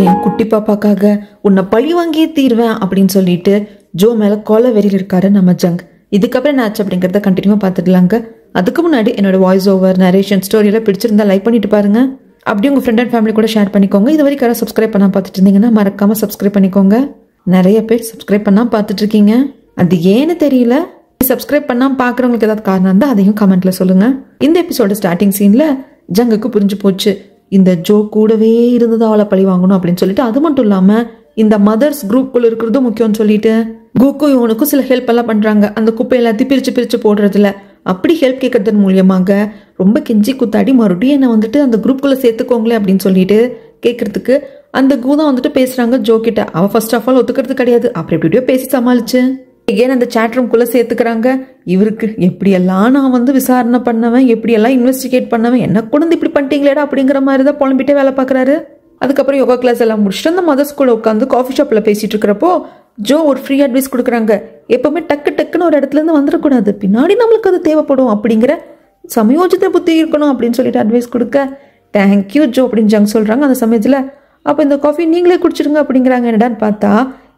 என் குட்டி பாப்பாக்காக உன்னை பழி வாங்கியே தீர்வேன் அப்படின்னு சொல்லிட்டு ஜோ மேல கொலை வெறியில் இருக்காரு நம்ம ஜங். இதுக்கப்புறம் என்ன ஆச்சு அப்படிங்கறத கண்டினியூவா பார்த்துடலாங்க. அதுக்கு முன்னாடி என்னோட வாய்ஸ் ஓவர் நரேஷன் ஸ்டோரியெல்லாம் பிடிச்சிருந்தா லைக் பண்ணிட்டு பாருங்க. அப்படியே உங்க ஃப்ரெண்ட் அண்ட் ஃபேமிலி கூட ஷேர் பண்ணிக்கோங்க. இது வரைக்கும் யாராவது சப்ஸ்கிரைப் பண்ணா பார்த்துட்டு இருந்தீங்கன்னா மறக்காம சப்ஸ்கிரைப் பண்ணிக்கோங்க. நிறைய பேர் சப்ஸ்கிரைப் பண்ணா பார்த்துட்டு இருக்கீங்க, அது ஏன்னு தெரியல. சப்ஸ்கிரைப் பண்ணாம பாக்குறவங்களுக்கு ஏதாவது காரணம் இருந்தா அதையும் கமெண்ட்ல சொல்லுங்க. இந்த எபிசோட ஸ்டார்டிங் சீன்ல ஜங்குக்கு புரிஞ்சு போச்சு இந்த ஜோ கூடவே இருந்தது அவளை பழி வாங்கணும் அப்படின்னு சொல்லிட்டு. அது மட்டும் இல்லாம இந்த மதர்ஸ் குரூப்புக்குள்ள இருக்கிறதும் முக்கியம்னு சொல்லிட்டு கோக்கும் இவனுக்கும் சில ஹெல்ப் எல்லாம் பண்றாங்க. அந்த குப்பை எல்லாத்தையும் பிரிச்சு பிரிச்சு போடுறதுல அப்படி ஹெல்ப் கேட்கறதன் மூலியமாக ரொம்ப கெஞ்சி குத்தாடி மறுபடியும் என்ன வந்துட்டு அந்த குரூப்புக்குள்ள சேர்த்துக்கோங்களே அப்படின்னு சொல்லிட்டு கேட்கறதுக்கு அந்த கூதான் வந்துட்டு பேசுறாங்க ஜோ கிட்ட. அவ ஃபர்ஸ்ட் ஆஃப் ஆல் ஒத்துக்கிறது கிடையாது. அப்படி எப்படியோ பேசி சமாளிச்சு ஏன் அந்த சாட் ரூம்குள்ள சேர்த்துக்கிறாங்க. இவருக்கு எப்படியெல்லாம் நான் வந்து விசாரணை பண்ணவன், எப்படியெல்லாம் இன்வெஸ்டிகேட் பண்ணவன், என்ன கூட இப்படி பண்ணிட்டீங்களேடா அப்படிங்கிற மாதிரி தான் புலம்பிட்டே வேலை பார்க்குறாரு. அதுக்கப்புறம் யோகா கிளாஸ் எல்லாம் முடிச்சுட்டு அந்த மதர்ஸ் கூட உட்காந்து காஃபி ஷாப்ல பேசிட்டு இருக்கிறப்போ ஜோ ஒரு ஃப்ரீ அட்வைஸ் கொடுக்குறாங்க. எப்பவுமே டக்கு டக்குன்னு ஒரு இடத்துல இருந்து வந்துடக்கூடாது, பின்னாடி நம்மளுக்கு அது தேவைப்படும் அப்படிங்கிற சமயோஜித புத்தி இருக்கணும் அப்படின்னு சொல்லிட்டு அட்வைஸ் கொடுக்க தேங்க்யூ ஜோ அப்படின்னு ஜங் சொல்றாங்க. அந்த சமயத்துல அப்போ இந்த காஃபி நீங்களே குடிச்சிருங்க அப்படிங்கிறாங்க. என்னடான்னு பார்த்தா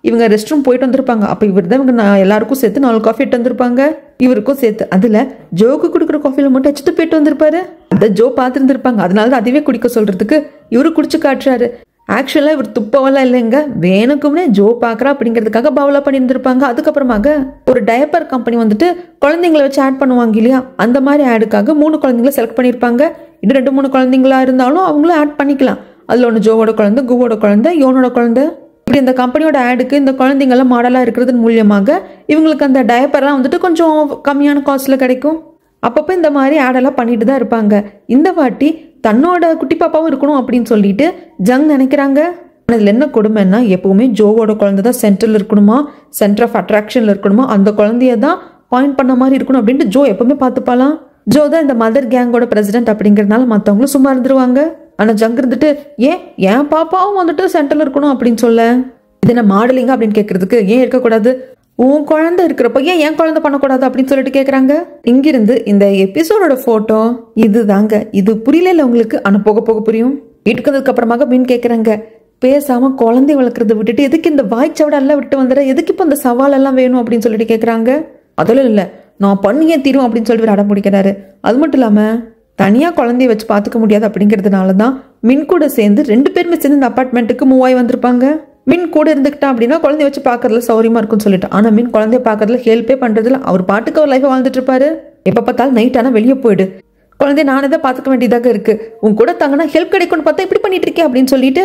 இவங்க ரெஸ்ட் ரூம் போயிட்டு வந்திருப்பாங்க. அப்போ இவர் தான் இவங்க எல்லாருக்கும் சேர்த்து 4 காஃபி எடுத்து வந்திருப்பாங்க, இவருக்கும் சேர்த்து. அதுல ஜோக்கு குடுக்குற காஃபில மட்டும் எச்சுட்டு போயிட்டு வந்திருப்பாரு. அதை ஜோ பார்த்துருந்துருப்பாங்க. அதனாலதான் அதுவே குடிக்க சொல்றதுக்கு இவரு குடிச்சு காட்டுறாரு. ஆக்சுவலா இவர் துப்பவெல்லாம் இல்லைங்க, வேணுக்கும்னே ஜோ பாக்குறா அப்படிங்கிறதுக்காக பவுலா பண்ணியிருந்திருப்பாங்க. அதுக்கப்புறமாக ஒரு டயப்பர் கம்பெனி வந்துட்டு குழந்தைங்களை வச்சு ஆட் பண்ணுவாங்க இல்லையா, அந்த மாதிரி ஆடுக்காக 3 குழந்தைங்களை செலக்ட் பண்ணியிருப்பாங்க. இன்னும் 2-3 குழந்தைங்களா இருந்தாலும் அவங்களும் ஆட் பண்ணிக்கலாம். அதுல ஒன்று ஜோவோட குழந்தை, குவோட குழந்தை, யோனோட குழந்தை. இப்படி இந்த கம்பெனியோட ஆடுக்கு இந்த குழந்தைங்கள்லாம் மாடலா இருக்கிறது மூலியமாக இவங்களுக்கு அந்த டயப்பர்லாம் வந்துட்டு கொஞ்சம் கம்மியான காஸ்ட்ல கிடைக்கும். அப்பப்போ இந்த மாதிரி ஆடெல்லாம் பண்ணிட்டு தான் இருப்பாங்க. இந்த வாட்டி தன்னோட குட்டி பாப்பாவும் இருக்கணும் அப்படின்னு சொல்லிட்டு ஜங் நினைக்கிறாங்க. இதுல என்ன கொடுமைன்னா எப்பவுமே ஜோவோட குழந்தை தான் சென்டர்ல இருக்கணுமா, சென்டர் ஆஃப் அட்ராக்ஷன்ல இருக்கணுமா, அந்த குழந்தைய தான் பாயிண்ட் பண்ண மாதிரி இருக்கணும் அப்படின்ட்டு ஜோ எப்பவுமே பார்த்துப்பாலாம். ஜோ தான் இந்த மதர் கேங்கோட பிரசிடென்ட் அப்படிங்கிறதுனால மற்றவங்களும் சும்மா இருந்துருவாங்க. ஆனா ஜங் இருந்துட்டு ஏன் பாப்பாவும் வந்துட்டு சென்டர்ல இருக்கணும் அப்படின்னு சொல்ல, இது என்ன மாடலிங்க அப்படின்னு கேட்கறதுக்கு ஏன் இருக்கக்கூடாது, உன் குழந்தை இருக்கிறப்ப ஏன் குழந்தை பண்ணக்கூடாது அப்படின்னு சொல்லிட்டு கேட்குறாங்க. இங்கிருந்து இந்த எபிசோடோட போட்டோ இதுதாங்க. இது புரியல உங்களுக்கு, ஆனா போக போக புரியும். வீட்டுக்கு வந்ததுக்கு அப்புறமாக மீன் கேட்குறாங்க, பேசாம குழந்தை வளர்க்கறத விட்டுட்டு எதுக்கு இந்த வாய்ச்சவட எல்லாம் விட்டு வந்துடுற, எதுக்கு இப்போ இந்த சவால் எல்லாம் வேணும் அப்படின்னு சொல்லிட்டு கேட்குறாங்க. அதெல்லாம் இல்லை, நான் பண்ணியே தீரும் அப்படின்னு சொல்லிட்டு அடம் பிடிக்கிறாரு. அது மட்டும் இல்லாம தனியா குழந்தைய வச்சு பார்த்துக்க முடியாது அப்படிங்கிறதுனால தான் மின் கூட சேர்ந்து 2 பேருமே சேர்ந்து இந்த அப்பார்ட்மெண்ட்டுக்கு மூவ் ஆகி வந்திருப்பாங்க. மின் கூட இருந்துக்கிட்டா அப்படின்னா குழந்தைய வச்சு பார்க்கறதுல சௌரியமா இருக்கும்னு சொல்லிட்டு. ஆனா மின் குழந்தைய பார்க்கறதுல ஹெல்ப்பே பண்றதுல அவர் பாட்டுக்கு அவர் லைஃபை வாழ்ந்துட்டு இருப்பாரு. எப்ப பார்த்தாலும் நைட் ஆனா வெளியே போயிடு, குழந்தைய நானே தான் பார்த்துக்க வேண்டியதாக இருக்கு, உன் கூட தங்கன்னா ஹெல்ப் கிடைக்கும்னு பார்த்தா இப்படி பண்ணிட்டு இருக்கேன் அப்படின்னு சொல்லிட்டு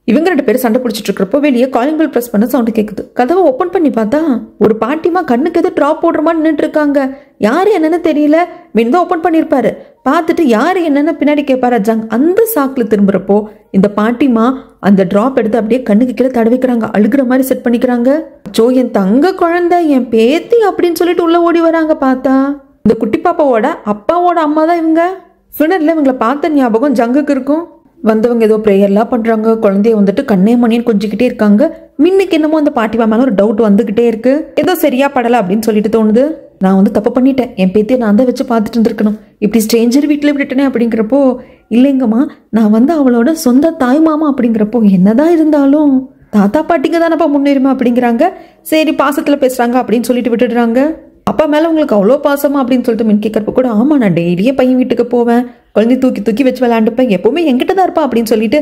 இவங்க 2 பேரும் சண்டை பிடிச்சிட்டு இருக்கிறப்போ வெளியே காலிங் பெல் பிரஸ் பண்ண சவுண்ட் கேட்குது. கதவை ஓப்பன் பண்ணி பார்த்தா ஒரு பாட்டிமா கண்ணுக்கு எதோ ட்ராப் போடுற மாதிரி நின்றுட்டு இருக்காங்க. யாரு என்னன்னு தெரியல, மின் தான் ஓப்பன் பண்ணியிருப்பாரு. பார்த்துட்டு யாரு என்னன்னு பின்னாடி கேட்பாரா ஜங். அந்த சாக்குல திரும்புறப்போ இந்த பாட்டிமா அந்த டிராப் எடுத்து அப்படியே கண்ணுக்கு கீழே தடவிக்கிறாங்க, அழுகிற மாதிரி செட் பண்ணிக்கிறாங்க. ஜோ என் தங்க குழந்தை, என் பேத்தி அப்படின்னு சொல்லிட்டு உள்ள ஓடி வராங்க. பார்த்தா இந்த குட்டி பாப்பாவோட அப்பாவோட அம்மா தான் இவங்க. ஃபினர்ல இவங்களை பார்த்த ஞாபகம் ஜங்குக்கு இருக்கும். வந்தவங்க ஏதோ ப்ரேயர்லாம் பண்றாங்க, குழந்தைய வந்துட்டு கண்ணே மணின்னு கொஞ்சிக்கிட்டே இருக்காங்க. மின்னுக்கு என்னமோ அந்த பாட்டிமா மேல ஒரு டவுட் வந்துகிட்டே இருக்கு, ஏதோ சரியா படல அப்படின்னு சொல்லிட்டு தோணுது. நான் வந்து தப்பு பண்ணிட்டேன், என் பேத்தியை நான் தான் வச்சு பார்த்துட்டு இருந்திருக்கணும், இப்படி ஸ்ட்ரேஞ்சர் வீட்டில் விட்டுட்டேனே அப்படிங்கிறப்போ இல்லைங்கம்மா, நான் வந்து அவளோட சொந்த தாய் மாமா அப்படிங்கிறப்போ என்னதான் இருந்தாலும் தாத்தா பாட்டிங்க தானப்பா முன்னுரிமை அப்படிங்கிறாங்க. சரி பாசத்துல பேசுறாங்க அப்படின்னு சொல்லிட்டு விட்டுடுறாங்க. அப்பா மேல உங்களுக்கு அவ்வளோ பாசமா அப்படின்னு சொல்லிட்டு மின் கேட்கறப்ப கூட ஆமா நான் டெய்லியே பையன் வீட்டுக்கு போவேன், குழந்தை தூக்கி தூக்கி வச்சு விளையாண்டுப்பேன், எப்பவுமே என்கிட்ட தான் இருப்பா அப்படின்னு சொல்லிட்டு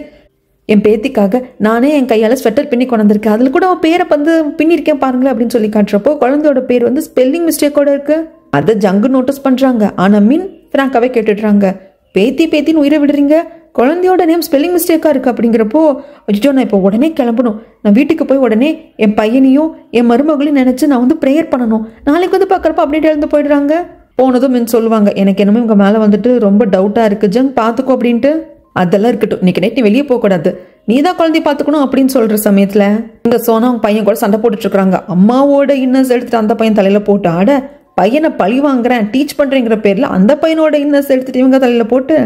என் பேத்திக்காக நானே என் கையால ஸ்வெட்டர் பின்னி கொண்டிருக்கேன், அதுல கூட அவன் பேரை வந்து பின்னிருக்கேன் பாருங்களேன் அப்படின்னு சொல்லி காட்டுறப்போ குழந்தையோட பேர் வந்து ஸ்பெல்லிங் மிஸ்டேக்கோட இருக்கு. அதை ஜங்கு நோட்டீஸ் பண்றாங்க. ஆனா மின் ஃப்ராங்காவே கேட்டுடுறாங்க, பேத்தின்னு உயிரை விடுறீங்க, குழந்தையோட நேம் ஸ்பெல்லிங் மிஸ்டேக்கா இருக்கு அப்படிங்கிறப்போ அஜிஜோ நான் இப்போ உடனே கிளம்பணும், நான் வீட்டுக்கு போய் உடனே என் பையனையும் என் மருமகளையும் நினைச்சு நான் வந்து ப்ரேயர் பண்ணணும், நாளைக்கு வந்து பார்க்குறப்ப அப்படின்ட்டு எழுந்து போயிடுறாங்க. போனதும் மின் சொல்லுவாங்க, எனக்கு என்னமோ இவங்க மேலே வந்துட்டு ரொம்ப டவுட்டாக இருக்கு ஜங், பார்த்துக்கோ அப்படின்ட்டு. அதெல்லாம் இருக்கட்டும், இன்னைக்கு நைட் நீ வெளியே போகக்கூடாது, நீ தான் குழந்தைய பார்த்துக்கணும் அப்படின்னு சொல்ற சமயத்தில் இங்கே சோனா அவங்க பையன் கூட சண்டை போட்டுட்டு இருக்காங்க. அம்மாவோட இன்னர்ஸ் எடுத்துட்டு அந்த பையன் தலையில போட்டு ஆட, பையனை பழி வாங்குறேன் டீச் பண்றேங்கிற பேர்ல அந்த பையனோட இன்னர்ஸ் எடுத்துட்டு இவங்க தலையில போட்டு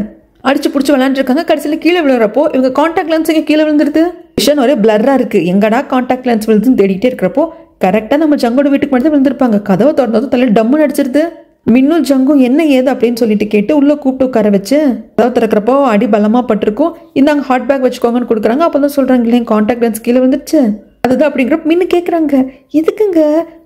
அடிச்சு பிடிச்சி விளையாண்டுருக்காங்க. கடைசியில் கீழே விழுறப்போ இவங்க கான்டாக்ட் லென்ஸ் கீழே விழுந்துருது. விஷன் ஒரே பிளர்ரா இருக்கு, எங்கடா கான்டாக்ட் லென்ஸ் விழுதுன்னு தேடிட்டே இருக்கிறப்போ கரெக்டா நம்ம ஜங்கோட வீட்டுக்கு மட்டும் விழுந்திருப்பாங்க. கதவை திறந்ததும் தலையில டம்முன்னு அடிச்சிருது. மின்னும் ஜங்கும் என்ன ஏது அப்படின்னு சொல்லிட்டு கேட்டு உள்ள கூப்பிட்டு உட்கார வச்சு அதாவது திறக்கிறப்போ அடி பலமா பட்டிருக்கும், இந்தாங்க ஹாட் பேக் வச்சுக்கோங்கன்னு கொடுக்குறாங்க. அப்பதான் சொல்றாங்க இல்லையா கான்டாக்ட் லென்ஸ் கீழே வந்துடுச்சு அதுதான் அப்படிங்கிறப்ப மின்னு கேட்குறாங்க, எதுக்குங்க